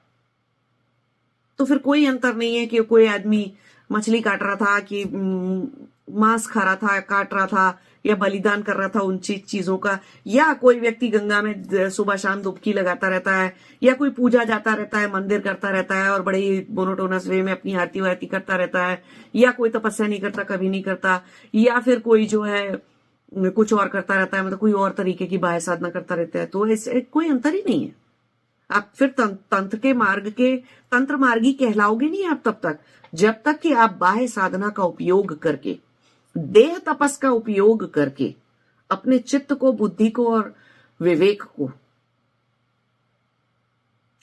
तो फिर कोई अंतर नहीं है कि कोई आदमी मछली काट रहा था कि मांस खा रहा था, काट रहा था या बलिदान कर रहा था उन चीजों का, या कोई व्यक्ति गंगा में सुबह शाम डुबकी लगाता रहता है, या कोई पूजा जाता रहता है, मंदिर करता रहता है और बड़ी मोनोटोनस वे में अपनी आरती वारती करता रहता है, या कोई तपस्या नहीं करता, कभी नहीं करता, या फिर कोई जो है कुछ और करता रहता है, मतलब कोई और तरीके की बाह्य साधना करता रहता है। तो ऐसे कोई अंतर ही नहीं है। आप फिर तंत्र मार्गी कहलाओगे नहीं आप तब तक जब तक कि आप बाह्य साधना का उपयोग करके, देह तपस का उपयोग करके अपने चित्त को, बुद्धि को और विवेक को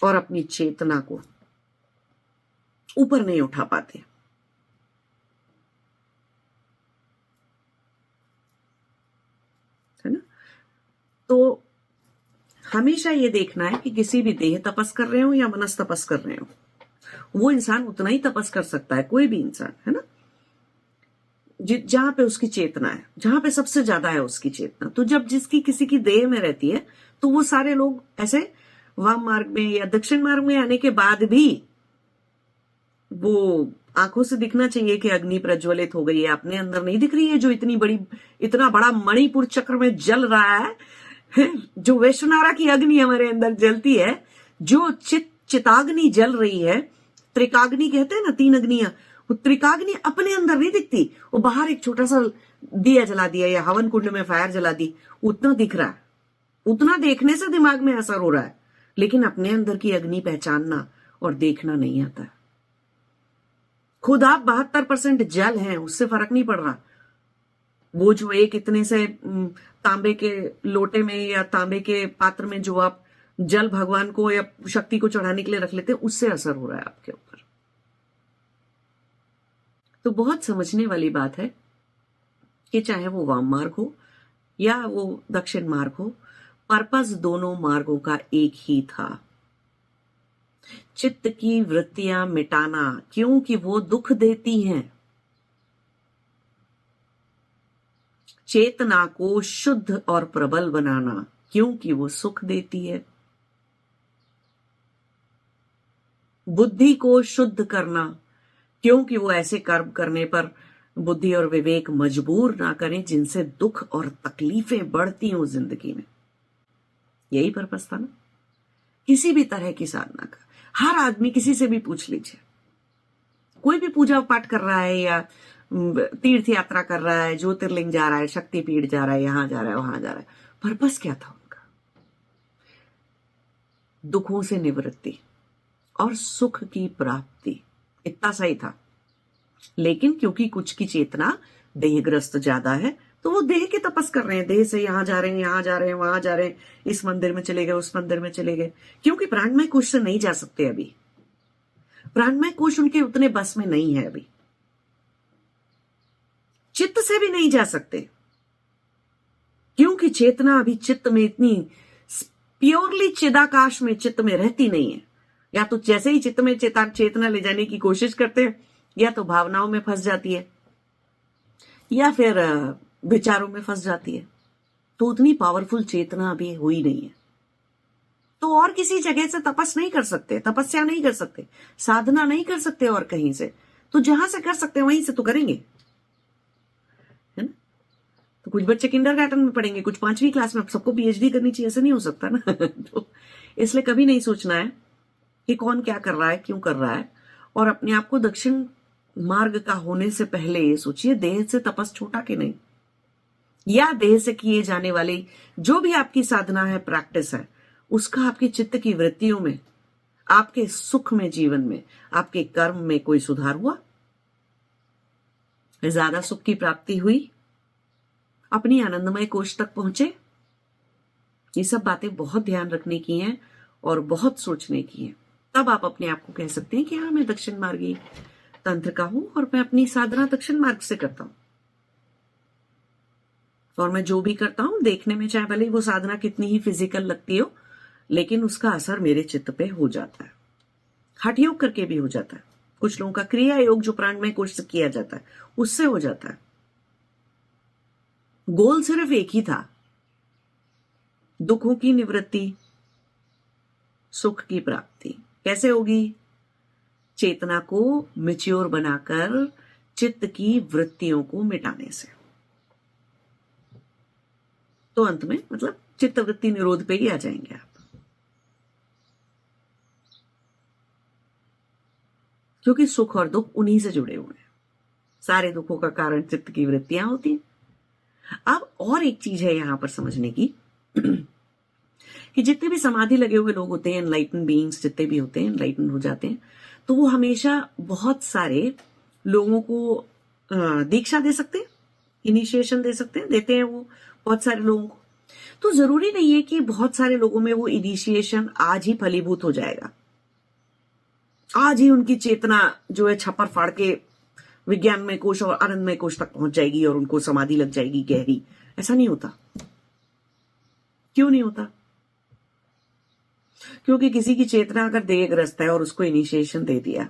और अपनी चेतना को ऊपर नहीं उठा पाते। है ना? तो हमेशा ये देखना है कि किसी भी देह तपस कर रहे हो या मनस तपस कर रहे हो, वो इंसान उतना ही तपस कर सकता है, कोई भी इंसान, है ना, जहां पे उसकी चेतना है, जहां पे सबसे ज्यादा है उसकी चेतना। तो जब जिसकी किसी की देह में रहती है तो वो सारे लोग ऐसे वाम मार्ग में या दक्षिण मार्ग में आने के बाद भी वो आंखों से दिखना चाहिए कि अग्नि प्रज्वलित हो गई है, अपने अंदर नहीं दिख रही है जो इतना बड़ा मणिपुर चक्र में जल रहा है, जो वैश्वनारा की अग्नि हमारे अंदर जलती है, जो चिताग्नि जल रही है, त्रिकाग्नि कहते हैं ना, 3 अग्नियां, वो त्रिकाग्नि अपने अंदर नहीं दिखती, वो बाहर एक छोटा सा दिया जला दिया या हवन कुंड में फायर जला दी, उतना दिख रहा है, उतना देखने से दिमाग में असर हो रहा है, लेकिन अपने अंदर की अग्नि पहचानना और देखना नहीं आता है। खुद आप 72% जल हैं, उससे फर्क नहीं पड़ रहा। वो जो एक इतने से तांबे के लोटे में या तांबे के पात्र में जो आप जल भगवान को या शक्ति को चढ़ाने के लिए रख लेते हैं, उससे असर हो रहा है आपके ऊपर। तो बहुत समझने वाली बात है कि चाहे वो वाम मार्ग हो या वो दक्षिण मार्ग हो, पर्पस दोनों मार्गों का एक ही था, चित्त की वृत्तियां मिटाना, क्योंकि वो दुख देती हैं। चेतना को शुद्ध और प्रबल बनाना, क्योंकि वो सुख देती है। बुद्धि को शुद्ध करना, क्योंकि वो ऐसे कर्म करने पर बुद्धि और विवेक मजबूर ना करें जिनसे दुख और तकलीफें बढ़ती हों जिंदगी में। यही पर्पस था ना किसी भी तरह की साधना का। हर आदमी, किसी से भी पूछ लीजिए, कोई भी पूजा पाठ कर रहा है या तीर्थ यात्रा कर रहा है, ज्योतिर्लिंग जा रहा है, शक्तिपीठ जा रहा है, यहां जा रहा है, वहां जा रहा है, पर्पस क्या था उनका? दुखों से निवृत्ति और सुख की प्राप्ति, इतना सही था। लेकिन क्योंकि कुछ की चेतना देहग्रस्त ज्यादा है तो वो देह के तपस कर रहे हैं, देह से यहां जा रहे हैं, यहां जा रहे हैं, वहां जा रहे हैं, इस मंदिर में चले गए, उस मंदिर में चले गए, क्योंकि प्राणमय कोश से नहीं जा सकते अभी। प्राणमय कोश उनके उतने बस में नहीं है अभी। चित्त से भी नहीं जा सकते, क्योंकि चेतना अभी चित्त में इतनी प्योरली चिदाकाश में चित्त में रहती नहीं है। या तो जैसे ही चित्त में चेतना ले जाने की कोशिश करते हैं, या तो भावनाओं में फंस जाती है या फिर विचारों में फंस जाती है। तो उतनी पावरफुल चेतना अभी हुई नहीं है। तो और किसी जगह से तपस नहीं कर सकते, तपस्या नहीं कर सकते, साधना नहीं कर सकते और कहीं से। तो जहां से कर सकते हैं वहीं से तो करेंगे, है ना। तो कुछ बच्चे किंडरगार्टन में पढ़ेंगे, कुछ 5वीं क्लास में। सबको पीएचडी करनी चाहिए, ऐसा नहीं हो सकता ना। तो इसलिए कभी नहीं सोचना है कि कौन क्या कर रहा है, क्यों कर रहा है। और अपने आप को दक्षिण मार्ग का होने से पहले ये सोचिए, देह से तपस छोटा कि नहीं, या देह से किए जाने वाली जो भी आपकी साधना है, प्रैक्टिस है, उसका आपके चित्त की वृत्तियों में, आपके सुख में, जीवन में, आपके कर्म में कोई सुधार हुआ? ज्यादा सुख की प्राप्ति हुई, अपनी आनंदमय कोश तक पहुंचे। ये सब बातें बहुत ध्यान रखने की हैं और बहुत सोचने की हैं। तब आप अपने आप को कह सकते हैं कि हाँ, मैं दक्षिण मार्गी तंत्र का हूं और मैं अपनी साधना दक्षिण मार्ग से करता हूं। और मैं जो भी करता हूं, देखने में चाहे भले वो साधना कितनी ही फिजिकल लगती हो, लेकिन उसका असर मेरे चित्त पे हो जाता है। हठ योग करके भी हो जाता है। कुछ लोगों का क्रिया योग जो प्राणमय कोश से किया जाता है, उससे हो जाता है। गोल सिर्फ एक ही था, दुखों की निवृत्ति, सुख की प्राप्ति। कैसे होगी? चेतना को मैच्योर बनाकर चित्त की वृत्तियों को मिटाने से। तो अंत में मतलब चित्त वृत्ति निरोध पे ही आ जाएंगे आप, क्योंकि सुख और दुख उन्हीं से जुड़े हुए हैं। सारे दुखों का कारण चित्त की वृत्तियां होती हैं। अब और एक चीज है यहां पर समझने की कि जितने भी समाधि लगे हुए लोग होते हैं, एनलाइटन बीइंग्स जितने भी होते हैं, एनलाइटन हो जाते हैं, तो वो हमेशा बहुत सारे लोगों को दीक्षा दे सकते हैं, इनिशिएशन दे सकते हैं, देते हैं वो बहुत सारे लोगों को। तो जरूरी नहीं है कि बहुत सारे लोगों में वो इनिशिएशन आज ही फलीभूत हो जाएगा, आज ही उनकी चेतना जो है छप्पर फाड़ के विज्ञान में कोश और आनंदमय कोश तक पहुंच जाएगी और उनको समाधि लग जाएगी गहरी। ऐसा नहीं होता। क्यों नहीं होता? क्योंकि किसी की चेतना अगर देहग्रस्त है और उसको इनिशिएशन दे दिया,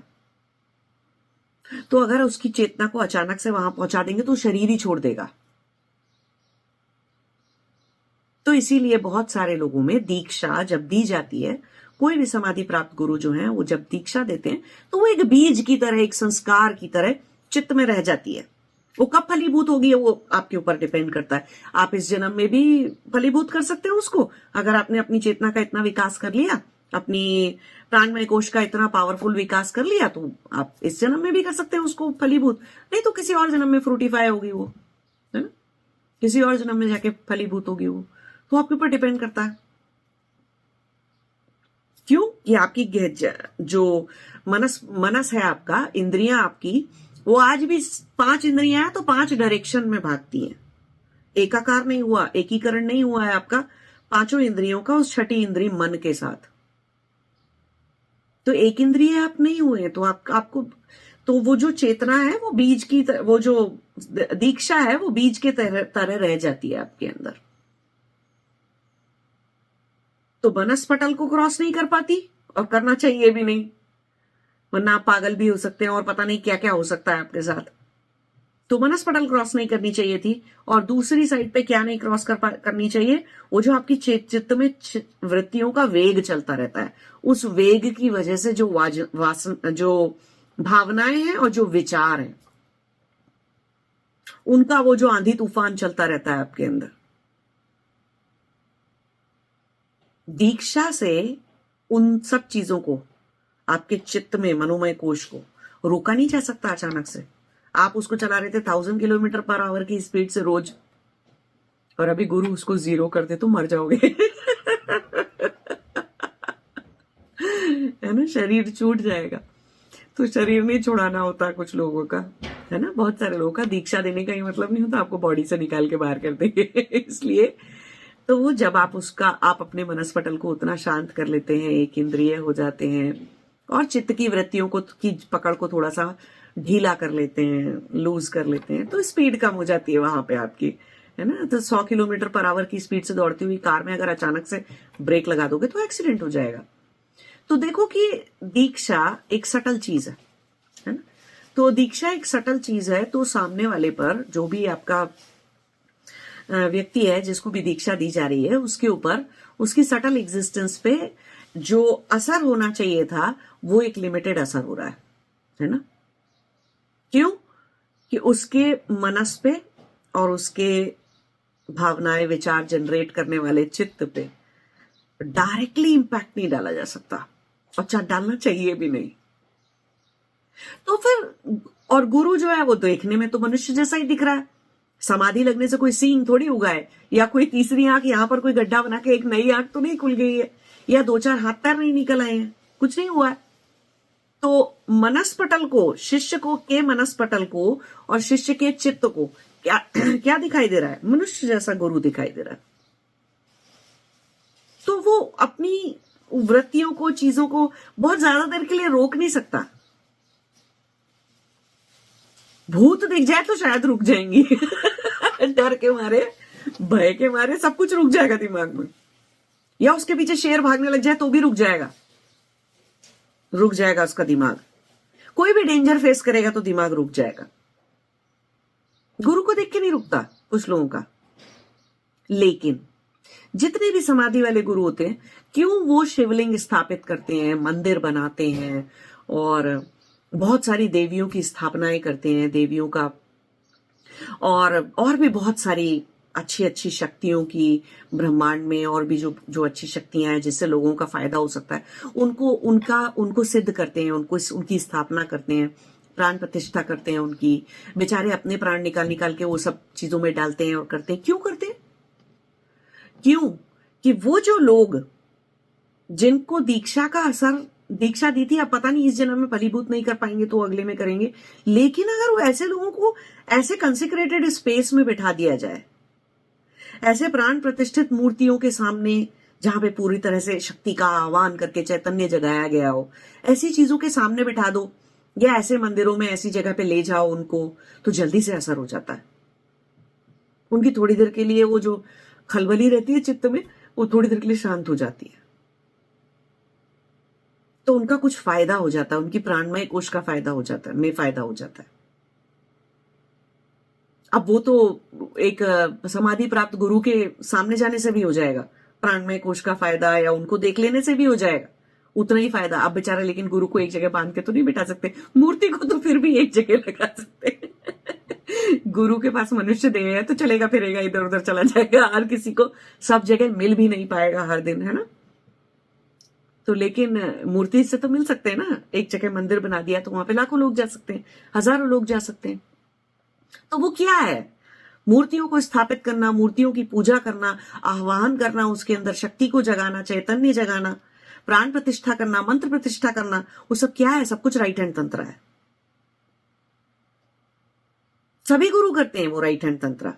तो अगर उसकी चेतना को अचानक से वहां पहुंचा देंगे तो शरीर ही छोड़ देगा। तो इसीलिए बहुत सारे लोगों में दीक्षा जब दी जाती है, कोई भी समाधि प्राप्त गुरु जो हैं वो जब दीक्षा देते हैं, तो वो एक बीज की तरह, एक संस्कार की तरह चित्त में रह जाती है। वो कब फलीभूत होगी वो आपके ऊपर डिपेंड करता है। आप इस जन्म में भी फलीभूत कर सकते हो उसको, अगर आपने अपनी चेतना का इतना विकास कर लिया, अपनी प्राणमय कोश का इतना पावरफुल विकास कर लिया, तो आप इस जन्म में भी कर सकते हैं उसको फलीभूत। नहीं तो किसी और जन्म में फ्रूटिफाई होगी वो, है ना, किसी और जन्म में जाके फलीभूत होगी वो। तो आपके ऊपर डिपेंड करता है। क्यों? कि आपकी जो मनस है आपका, इंद्रियां आपकी, वो आज भी 5 इंद्रियां हैं तो 5 डायरेक्शन में भागती हैं। एकाकार नहीं हुआ, एकीकरण नहीं हुआ है आपका 5 इंद्रियों का उस छठी इंद्रिय मन के साथ। तो एक इंद्रिय आप नहीं हुए, तो आपको तो वो जो चेतना है वो बीज की वो जो दीक्षा है वो बीज के तरह रह जाती है आपके अंदर। तो मनस पटल को क्रॉस नहीं कर पाती, और करना चाहिए भी नहीं, वरना आप पागल भी हो सकते हैं और पता नहीं क्या क्या हो सकता है आपके साथ। तो मनस पटल क्रॉस नहीं करनी चाहिए थी। और दूसरी साइड पे क्या नहीं क्रॉस करनी चाहिए? वो जो आपकी चित्त में वृत्तियों का वेग चलता रहता है, उस वेग की वजह से जो भावनाएं हैं और जो विचार हैं, उनका वो जो आंधी तूफान चलता रहता है आपके अंदर। दीक्षा से उन सब चीजों को, आपके चित्त में मनोमय कोश को रोका नहीं जा सकता अचानक से। आप उसको चला रहे थे 1000 किलोमीटर पर आवर की स्पीड से रोज, और अभी गुरु उसको 0 कर दे तो मर जाओगे। है ना, शरीर छूट जाएगा। तो शरीर नहीं छुड़ाना होता कुछ लोगों का, है ना, बहुत सारे लोगों का। दीक्षा देने का ही मतलब नहीं होता आपको बॉडी से निकाल के बाहर कर देंगे। इसलिए तो वो जब आप अपने मनस्पटल को उतना शांत कर लेते हैं, एक इंद्रिय हो जाते हैं और चित्त की वृत्तियों की पकड़ को थोड़ा सा ढीला कर लेते हैं, लूज कर लेते हैं, तो स्पीड कम हो जाती है वहां पे आपकी, है ना। तो 100 किलोमीटर पर आवर की स्पीड से दौड़ती हुई कार में अगर अचानक से ब्रेक लगा दोगे तो एक्सीडेंट हो जाएगा। तो देखो कि दीक्षा एक सटल चीज है ना। तो दीक्षा एक सटल चीज है, तो सामने वाले पर जो भी आपका व्यक्ति है, जिसको भी दीक्षा दी जा रही है, उसके ऊपर उसकी सटल एग्जिस्टेंस पे जो असर होना चाहिए था वो एक लिमिटेड असर हो रहा है ना। क्यों? कि उसके मनस पे और उसके भावनाएं, विचार जनरेट करने वाले चित्त पे डायरेक्टली इंपैक्ट नहीं डाला जा सकता, अच्छा डालना चाहिए भी नहीं। तो फिर और गुरु जो है वो देखने में तो मनुष्य जैसा ही दिख रहा है। समाधि लगने से कोई सींग थोड़ी उगा है, या कोई तीसरी आंख यहां पर कोई गड्ढा बना के एक नई आंख तो नहीं खुल गई है, या 2-4 हाथ पैर नहीं निकल आए हैं, कुछ नहीं हुआ है। तो मनस्पटल को, शिष्य को के मनस्पटल को और शिष्य के चित्त को क्या क्या दिखाई दे रहा है? मनुष्य जैसा गुरु दिखाई दे रहा है। तो वो अपनी वृत्तियों को, चीजों को बहुत ज्यादा देर के लिए रोक नहीं सकता। भूत दिख जाए तो शायद रुक जाएंगी डर के मारे, भय के मारे सब कुछ रुक जाएगा दिमाग में। या उसके पीछे शेर भागने लग जाए तो भी रुक जाएगा उसका दिमाग। कोई भी डेंजर फेस करेगा तो दिमाग रुक जाएगा। गुरु को देख के नहीं रुकता कुछ लोगों का। लेकिन जितने भी समाधि वाले गुरु होते हैं, क्यों वो शिवलिंग स्थापित करते हैं, मंदिर बनाते हैं और बहुत सारी देवियों की स्थापनाएं करते हैं, देवियों का और भी बहुत सारी अच्छी अच्छी शक्तियों की ब्रह्मांड में, और भी जो जो अच्छी शक्तियां हैं जिससे लोगों का फायदा हो सकता है, उनको सिद्ध करते हैं, उनकी स्थापना करते हैं, प्राण प्रतिष्ठा करते हैं उनकी। बेचारे अपने प्राण निकाल निकाल के वो सब चीजों में डालते हैं और करते हैं। क्यों करते हैं? क्यों कि वो जो लोग जिनको दीक्षा का असर, दीक्षा दी थी, अब पता नहीं इस जन्म में फलीभूत नहीं कर पाएंगे तो अगले में करेंगे, लेकिन अगर वो ऐसे लोगों को ऐसे कंसेक्रेटेड स्पेस में बिठा दिया जाए, ऐसे प्राण प्रतिष्ठित मूर्तियों के सामने जहां पे पूरी तरह से शक्ति का आह्वान करके चैतन्य जगाया गया हो, ऐसी चीजों के सामने बिठा दो या ऐसे मंदिरों में ऐसी जगह पे ले जाओ उनको, तो जल्दी से असर हो जाता है। उनकी थोड़ी देर के लिए वो जो खलबली रहती है चित्त में, वो थोड़ी देर के लिए शांत हो जाती है, तो उनका कुछ फायदा हो जाता है, उनकी प्राणमय कोश का फायदा हो जाता है, फायदा हो जाता है। अब वो तो एक समाधि प्राप्त गुरु के सामने जाने से भी हो जाएगा, प्राणमय कोश का फायदा, या उनको देख लेने से भी हो जाएगा, उतना ही फायदा। अब बेचारा लेकिन गुरु को एक जगह बांध के तो नहीं बिठा सकते, मूर्ति को तो फिर भी एक जगह लगा सकते गुरु के पास मनुष्य देह है तो चलेगा फिरेगा, इधर उधर चला जाएगा, हर किसी को सब जगह मिल भी नहीं पाएगा हर दिन, है ना। तो लेकिन मूर्ति से तो मिल सकते हैं ना, एक जगह मंदिर बना दिया तो वहां पे लाखों लोग जा सकते हैं, हजारों लोग जा सकते हैं। तो वो क्या है? मूर्तियों को स्थापित करना, मूर्तियों की पूजा करना, आह्वान करना, उसके अंदर शक्ति को जगाना, चैतन्य जगाना, प्राण प्रतिष्ठा करना, मंत्र प्रतिष्ठा करना, वो सब क्या है? सब कुछ राइट हैंड तंत्र है। सभी गुरु करते हैं वो राइट हैंड तंत्र।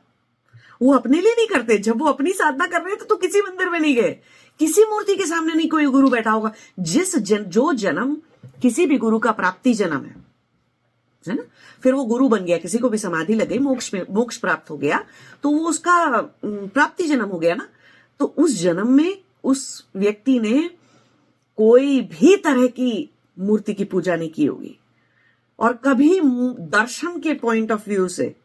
वो अपने लिए नहीं करते। जब वो अपनी साधना कर रहे थे तो किसी मंदिर में नहीं गए, किसी मूर्ति के सामने नहीं कोई गुरु बैठा होगा। जो जन्म किसी भी गुरु का प्राप्ति जन्म है ना, फिर वो गुरु बन गया, किसी को भी समाधि लग गई, मोक्ष प्राप्त हो गया, तो वो उसका प्राप्ति जन्म हो गया ना। तो उस जन्म में उस व्यक्ति ने कोई भी तरह की मूर्ति की पूजा नहीं की होगी, और कभी दर्शन के पॉइंट ऑफ व्यू से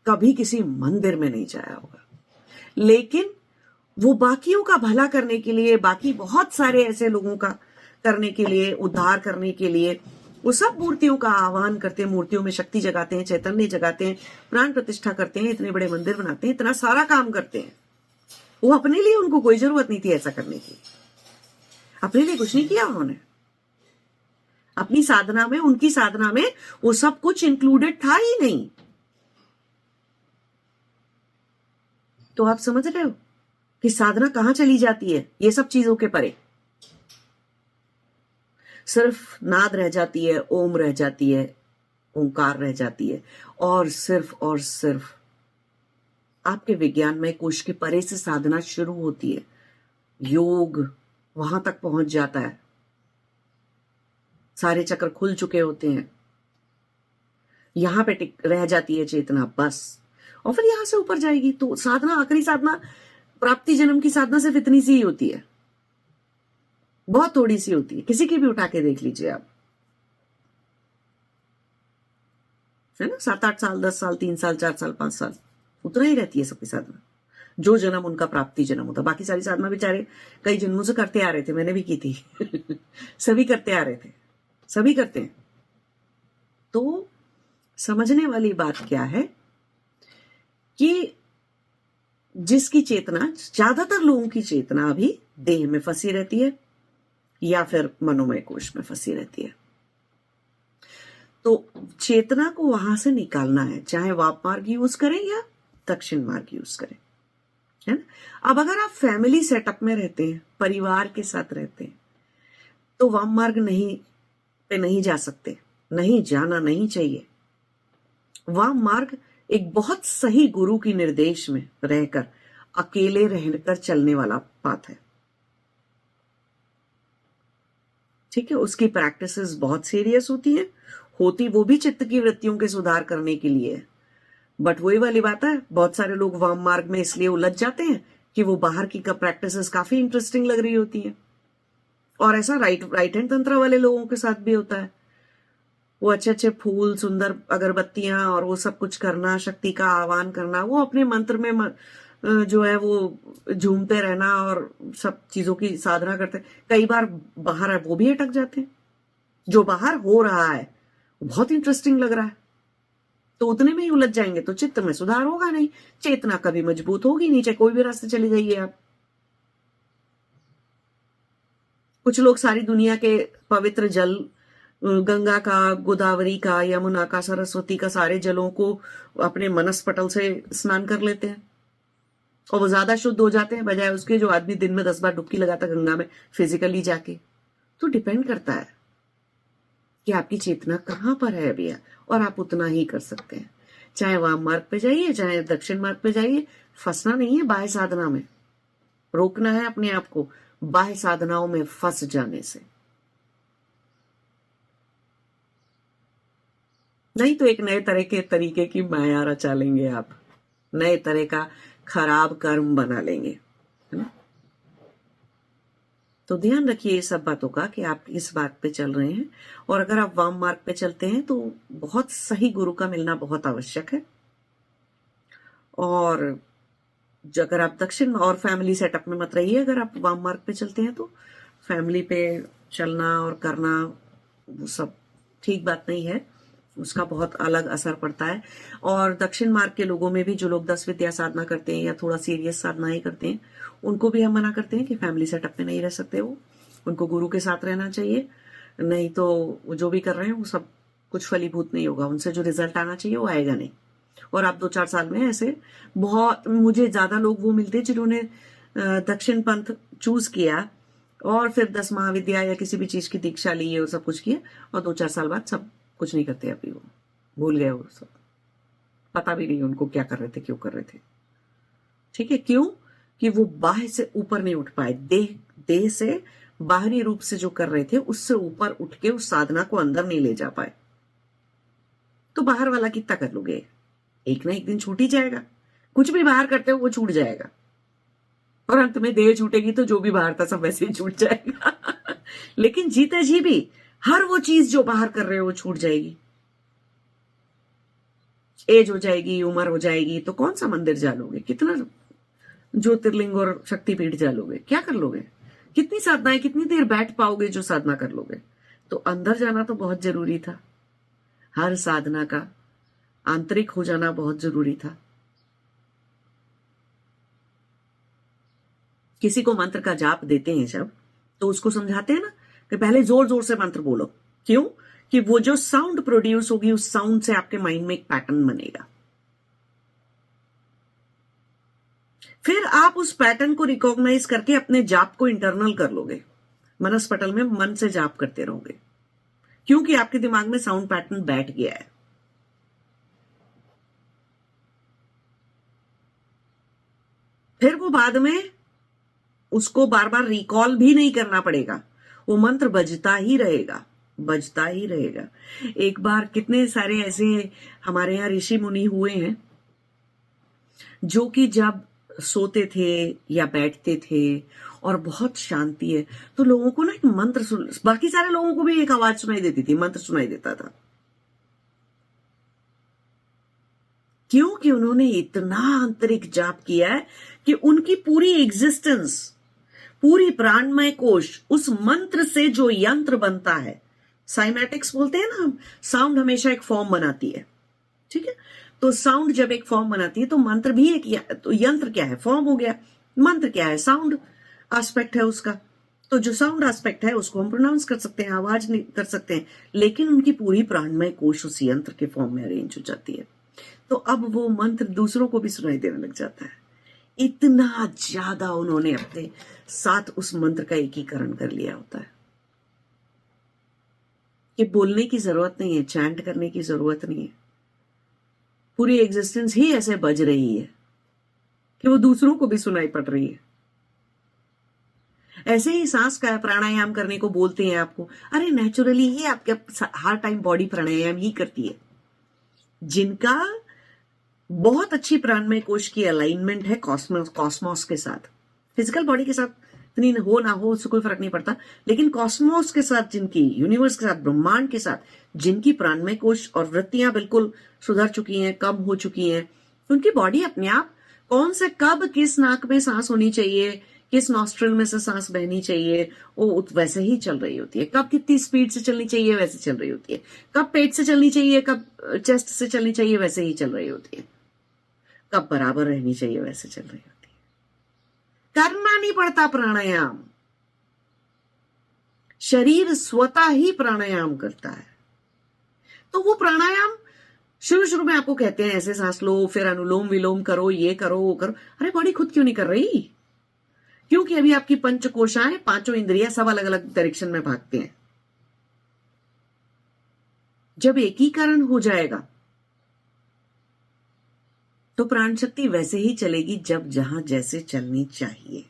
कभी किसी मंदिर में नहीं जाया होगा। लेकिन वो बाकियों का भला करने के लिए, बाकी बहुत सारे ऐसे लोगों का करने के लिए, उद्धार करने के लिए, वो सब मूर्तियों का आह्वान करते हैं, मूर्तियों में शक्ति जगाते हैं, चैतन्य जगाते हैं, प्राण प्रतिष्ठा करते हैं, इतने बड़े मंदिर बनाते हैं, इतना सारा काम करते हैं। वो अपने लिए, उनको कोई जरूरत नहीं थी ऐसा करने की, अपने लिए कुछ नहीं किया उन्होंने। अपनी साधना में, उनकी साधना में वो सब कुछ इंक्लूडेड था ही नहीं। तो आप समझ रहे हो कि साधना कहां चली जाती है? ये सब चीजों के परे सिर्फ नाद रह जाती है, ओम रह जाती है, ओंकार रह जाती है, और सिर्फ आपके विज्ञानमय कोश के परे से साधना शुरू होती है। योग वहां तक पहुंच जाता है, सारे चक्र खुल चुके होते हैं, यहां पे टिक रह जाती है चेतना बस, और फिर यहां से ऊपर जाएगी। तो साधना, आखिरी साधना प्राप्ति जन्म की साधना सिर्फ इतनी सी ही होती है, बहुत थोड़ी सी होती है। किसी की भी उठा के देख लीजिए आप, है ना, 7-8 साल, 10 साल, 3 साल, 4 साल, 5 साल, उतना ही रहती है सबकी साधना, जो जन्म उनका प्राप्ति जन्म होता। बाकी सारी साधना बेचारे कई जन्मों से करते आ रहे थे, मैंने भी की थी सभी करते आ रहे थे, सभी करते हैं। तो समझने वाली बात क्या है कि जिसकी चेतना, ज्यादातर लोगों की चेतना अभी देह में फंसी रहती है या फिर मनोमय कोश में फंसी रहती है। तो चेतना को वहां से निकालना है, चाहे वाप मार्ग यूज करें या दक्षिण मार्ग यूज करें, है ना। अब अगर आप फैमिली सेटअप में रहते हैं, परिवार के साथ रहते हैं, तो वाम मार्ग नहीं पे नहीं जा सकते, नहीं जाना नहीं चाहिए। वाम मार्ग एक बहुत सही गुरु की निर्देश में रहकर अकेले रहकर चलने वाला पाथ है। ठीक है, उसकी प्रैक्टिसेस बहुत सीरियस होती है, होती वो भी चित्त की वृत्तियों के सुधार करने के लिए है। बट वही वाली बात है, बहुत सारे लोग वाम मार्ग में इसलिए उलझ जाते हैं कि वो बाहर की प्रैक्टिसेस काफी इंटरेस्टिंग लग रही होती है। और ऐसा राइट हैंड तंत्र वाले लोगों के साथ भी होता है। वो अच्छे अच्छे फूल, सुंदर अगरबत्तियां और वो सब कुछ करना, शक्ति का आह्वान करना, वो अपने मंत्र में जो है वो झूमते रहना और सब चीजों की साधना करते। कई बार बाहर है वो भी अटक जाते हैं। जो बाहर हो रहा है बहुत इंटरेस्टिंग लग रहा है तो उतने में ही उलझ जाएंगे तो चित्त में सुधार होगा नहीं, चेतना कभी मजबूत होगी नहीं, चाहे कोई भी रास्ते चले जाइए आप। कुछ लोग सारी दुनिया के पवित्र जल, गंगा का, गोदावरी का, यमुना का, सरस्वती का, सारे जलों को अपने मनस्पटल से स्नान कर लेते हैं और वो ज्यादा शुद्ध हो जाते हैं बजाय उसके जो आदमी दिन में 10 बार डुबकी लगाता गंगा में फिजिकली जाके। तो डिपेंड करता है कि आपकी चेतना कहां पर है भैया, और आप उतना ही कर सकते हैं। चाहे वाम मार्ग पे जाइए चाहे दक्षिण मार्ग पे जाइए, फंसना नहीं है बाह्य साधना में, रोकना है अपने आप को बाह्य साधनाओं में फंस जाने से। नहीं तो एक नए तरह के तरीके की माया रचा लेंगे आप, नए तरह का खराब कर्म बना लेंगे, है ना। तो ध्यान रखिए इस सब बातों का कि आप इस बात पे चल रहे हैं। और अगर आप वाम मार्ग पे चलते हैं तो बहुत सही गुरु का मिलना बहुत आवश्यक है। और अगर आप दक्षिण और फैमिली सेटअप में मत रहिए, अगर आप वाम मार्ग पे चलते हैं तो फैमिली पे चलना और करना वो सब ठीक बात नहीं है, उसका बहुत अलग असर पड़ता है। और दक्षिण मार्ग के लोगों में भी जो लोग 10 विद्या साधना करते हैं या थोड़ा सीरियस साधना ही करते हैं, उनको भी हम मना करते हैं कि फैमिली सेटअप में नहीं रह सकते, वो उनको गुरु के साथ रहना चाहिए। नहीं तो वो जो भी कर रहे हैं वो सब कुछ फलीभूत नहीं होगा, उनसे जो रिजल्ट आना चाहिए वो आएगा नहीं। और आप 2-4 साल में ऐसे बहुत, मुझे ज्यादा लोग वो मिलते हैं जिन्होंने दक्षिण पंथ चूज किया और फिर 10 महाविद्या या किसी भी चीज की दीक्षा ली और सब कुछ किया और 2-4 साल बाद सब कुछ नहीं करते, अभी वो भूल गए, वो सब पता भी नहीं उनको क्या कर रहे थे, क्यों कर रहे थे। ठीक है, क्यों कि वो बाह्य से ऊपर नहीं उठ पाए, देह से बाहरी रूप से जो कर रहे थे उससे ऊपर उठ के उस साधना को अंदर नहीं ले जा पाए। तो बाहर वाला कितना कर लोगे, एक ना एक दिन छूट ही जाएगा। कुछ भी बाहर करते हो वो छूट जाएगा और अंत में देह छूटेगी तो जो भी बाहर था सब वैसे ही छूट जाएगा। लेकिन जीते जी भी हर वो चीज जो बाहर कर रहे हो वो छूट जाएगी। एज हो जाएगी, उम्र हो जाएगी, तो कौन सा मंदिर जा लोगे, कितना ज्योतिर्लिंग और शक्तिपीठ जा लोगे, क्या कर लोगे, कितनी साधनाएं, कितनी देर बैठ पाओगे जो साधना कर लोगे। तो अंदर जाना तो बहुत जरूरी था, हर साधना का आंतरिक हो जाना बहुत जरूरी था। किसी को मंत्र का जाप देते हैं जब, तो उसको समझाते हैं ना कि पहले जोर जोर से मंत्र बोलो, क्यों कि वो जो साउंड प्रोड्यूस होगी उस साउंड से आपके माइंड में एक पैटर्न बनेगा। फिर आप उस पैटर्न को रिकॉग्नाइज करके अपने जाप को इंटरनल कर लोगे, मनस्पटल में मन से जाप करते रहोगे, क्योंकि आपके दिमाग में साउंड पैटर्न बैठ गया है। फिर वो बाद में उसको बार बार रिकॉल भी नहीं करना पड़ेगा, वो मंत्र बजता ही रहेगा, बजता ही रहेगा। एक बार कितने सारे ऐसे हमारे यहाँ ऋषि मुनि हुए हैं जो कि जब सोते थे या बैठते थे और बहुत शांति है तो लोगों को ना एक मंत्र सुन, बाकी सारे लोगों को भी एक आवाज सुनाई देती थी, मंत्र सुनाई देता था, क्योंकि उन्होंने इतना आंतरिक जाप किया है कि उनकी पूरी एग्जिस्टेंस, पूरी प्राणमय कोश उस मंत्र से जो यंत्र बनता है, साइमेटिक्स बोलते हैं ना हम, साउंड हमेशा एक फॉर्म बनाती है। ठीक है, तो साउंड जब एक फॉर्म बनाती है तो मंत्र भी एक, तो यंत्र क्या है, फॉर्म हो गया, मंत्र क्या है, साउंड एस्पेक्ट है उसका। तो जो साउंड एस्पेक्ट है उसको हम प्रोनाउंस कर सकते हैं, आवाज नहीं कर सकते हैं, लेकिन उनकी पूरी प्राणमय कोश उस यंत्र के फॉर्म में अरेंज हो जाती है। तो अब वो मंत्र दूसरों को भी सुनाई देने लग जाता है, इतना ज्यादा उन्होंने अपने साथ उस मंत्र का एकीकरण कर लिया होता है कि बोलने की जरूरत नहीं है, चैंट करने की जरूरत नहीं है। पूरी एग्जिस्टेंस ही ऐसे बज रही है कि वो दूसरों को भी सुनाई पड़ रही है। ऐसे ही सांस का प्राणायाम करने को बोलते हैं आपको, अरे नेचुरली ही आपके हर टाइम बॉडी प्राणायाम ही करती है। जिनका बहुत अच्छी प्राणमय कोश की अलाइनमेंट है कॉस्मोस के साथ, फिजिकल बॉडी के साथ इतनी हो ना हो उससे कोई फर्क नहीं पड़ता, लेकिन कॉस्मोस के साथ, जिनकी यूनिवर्स के साथ, ब्रह्मांड के साथ जिनकी प्राणमय कोश और वृत्तियां बिल्कुल सुधर चुकी हैं, कम हो चुकी हैं, उनकी बॉडी अपने आप कौन से कब किस नाक में सांस होनी चाहिए, किस नॉस्ट्रिल में से सांस बहनी चाहिए, वो वैसे ही चल रही होती है। कब कितनी स्पीड से चलनी चाहिए वैसे चल रही होती है। कब पेट से चलनी चाहिए, कब चेस्ट से चलनी चाहिए वैसे ही चल रही होती है। कब बराबर रहनी चाहिए वैसे चल रही होती है। करना नहीं पड़ता प्राणायाम, शरीर स्वतः ही प्राणायाम करता है। तो वो प्राणायाम शुरू शुरू में आपको कहते हैं ऐसे सांस लो, फिर अनुलोम विलोम करो, ये करो वो करो। अरे बॉडी खुद क्यों नहीं कर रही? क्योंकि अभी आपकी पंच कोशाएं, पांचों इंद्रियां सब अलग अलग डायरेक्शन में भागते हैं। जब एकीकरण हो जाएगा तो प्राण शक्ति वैसे ही चलेगी जब जहां जैसे चलनी चाहिए।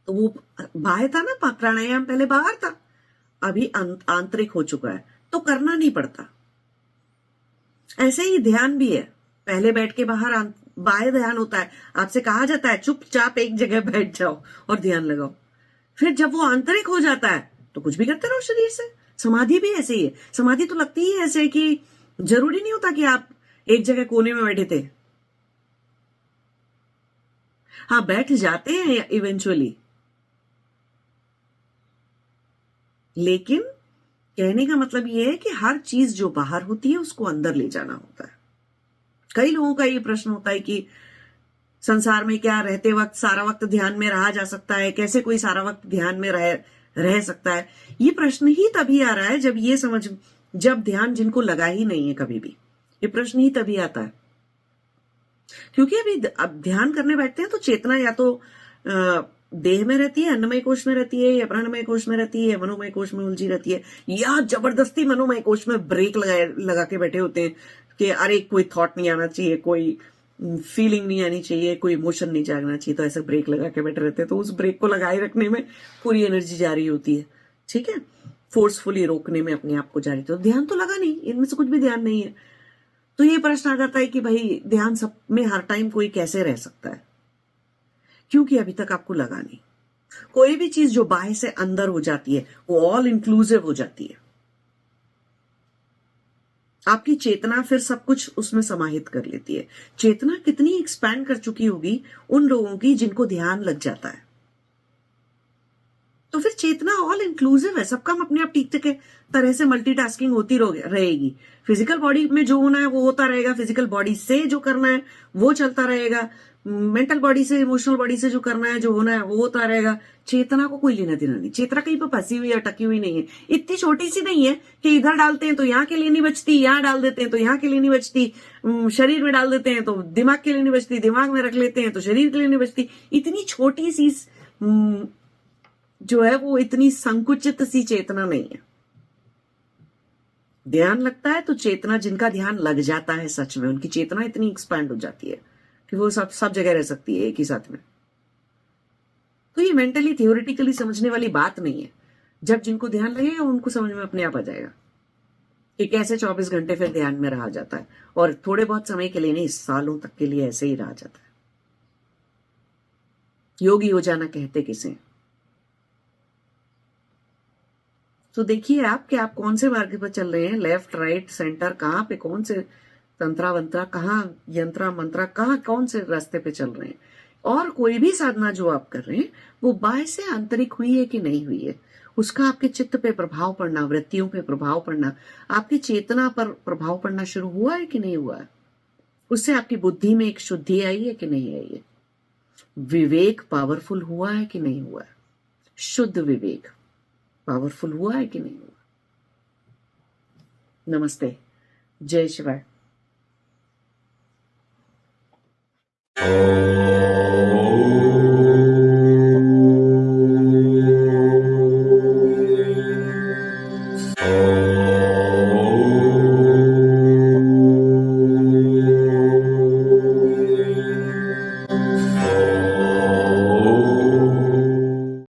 तो वो बाहर था ना प्राणायाम, पहले बाहर था, अभी आंतरिक हो चुका है, तो करना नहीं पड़ता। ऐसे ही ध्यान भी है, पहले बैठ के बाहर ध्यान होता है, आपसे कहा जाता है चुपचाप एक जगह बैठ जाओ और ध्यान लगाओ। फिर जब वो आंतरिक हो जाता है तो कुछ भी करते रहो शरीर से। समाधि भी ऐसे ही है। समाधि तो लगती ही ऐसे कि जरूरी नहीं होता कि आप एक जगह कोने में बैठे थे। हाँ, बैठ जाते हैं इवेंचुअली, लेकिन कहने का मतलब यह है कि हर चीज जो बाहर होती है उसको अंदर ले जाना होता है। कई लोगों का ये प्रश्न होता है कि संसार में क्या रहते वक्त सारा वक्त ध्यान में रहा जा सकता है? कैसे कोई सारा वक्त ध्यान में रह सकता है? ये प्रश्न ही तभी आ रहा है जब ध्यान जिनको लगा ही नहीं है कभी भी, ये प्रश्न ही तभी आता है। क्योंकि अब ध्यान करने बैठते हैं तो चेतना या तो देह में रहती है, अन्नमय कोश में रहती है, या प्राणमय कोश में रहती है, मनोमय कोश में उलझी रहती है, या जबरदस्ती मनोमय कोश में ब्रेक लगा के बैठे होते हैं कि अरे कोई थॉट नहीं आना चाहिए, कोई फीलिंग नहीं आनी चाहिए, कोई इमोशन नहीं जागना चाहिए, तो ऐसे ब्रेक लगा के बैठे रहते हैं। तो उस ब्रेक को लगाए रखने में पूरी एनर्जी जा रही होती है, ठीक है, फोर्सफुली रोकने में अपने आप को जा रही। तो ध्यान तो लगा नहीं, इनमें से कुछ भी ध्यान नहीं है। तो ये प्रश्न आ जाता है कि भाई ध्यान सब में हर टाइम कोई कैसे रह सकता है? क्योंकि अभी तक आपको लगा नहीं। कोई भी चीज जो बाहर से अंदर हो जाती है वो ऑल इंक्लूसिव हो जाती है। आपकी चेतना फिर सब कुछ उसमें समाहित कर लेती है। चेतना कितनी एक्सपैंड कर चुकी होगी उन लोगों की जिनको ध्यान लग जाता है। तो फिर चेतना ऑल इंक्लूसिव है, सब काम अपने आप ठीक ठीक तरह से मल्टीटास्किंग होती रहेगी। फिजिकल बॉडी में जो होना है वो होता रहेगा, फिजिकल बॉडी से जो करना है वो चलता रहेगा, मेंटल बॉडी से, इमोशनल बॉडी से जो करना है, जो होना है वो होता रहेगा। चेतना को कोई लेना देना नहीं। चेतना कहीं पर फंसी हुई या टकी हुई नहीं है। इतनी छोटी सी नहीं है कि इधर डालते हैं तो यहाँ के लिए नहीं बचती, यहाँ डाल देते हैं तो यहाँ के लिए नहीं बचती, शरीर में डाल देते हैं तो दिमाग के लिए नहीं बचती, दिमाग में रख लेते हैं तो शरीर के लिए नहीं बचती। इतनी छोटी सी जो है वो इतनी संकुचित सी चेतना नहीं है। ध्यान लगता है तो चेतना, जिनका ध्यान लग जाता है सच में, उनकी चेतना इतनी एक्सपैंड हो जाती है कि वो सब जगह रह सकती है एक ही साथ में। तो ये मेंटली थियोरिटिकली समझने वाली बात नहीं है। जब जिनको ध्यान लगेगा उनको समझ में अपने आप आ जाएगा कि कैसे 24 घंटे फिर ध्यान में रहा जाता है, और थोड़े बहुत समय के लिए नहीं, सालों तक के लिए ऐसे ही रहा जाता है। योगी हो जाना कहते किसे? तो देखिए आप कि आप कौन से मार्ग पर चल रहे हैं, लेफ्ट राइट सेंटर, कहां पे, कौन से तंत्रा वंत्रा, कहां यंत्रा मंत्रा, कहां कौन से रास्ते पे चल रहे हैं। और कोई भी साधना जो आप कर रहे हैं वो बाह्य से आंतरिक हुई है कि नहीं हुई है, उसका आपके चित्त पे प्रभाव पड़ना, वृत्तियों पे प्रभाव पड़ना, आपकी चेतना पर प्रभाव पड़ना शुरू हुआ है कि नहीं हुआ है, उससे आपकी बुद्धि में एक शुद्धि आई है कि नहीं आई है, विवेक पावरफुल हुआ है कि नहीं हुआ है, शुद्ध विवेक पावरफुल हुआ है कि नहीं हुआ। नमस्ते, जय शिवाय।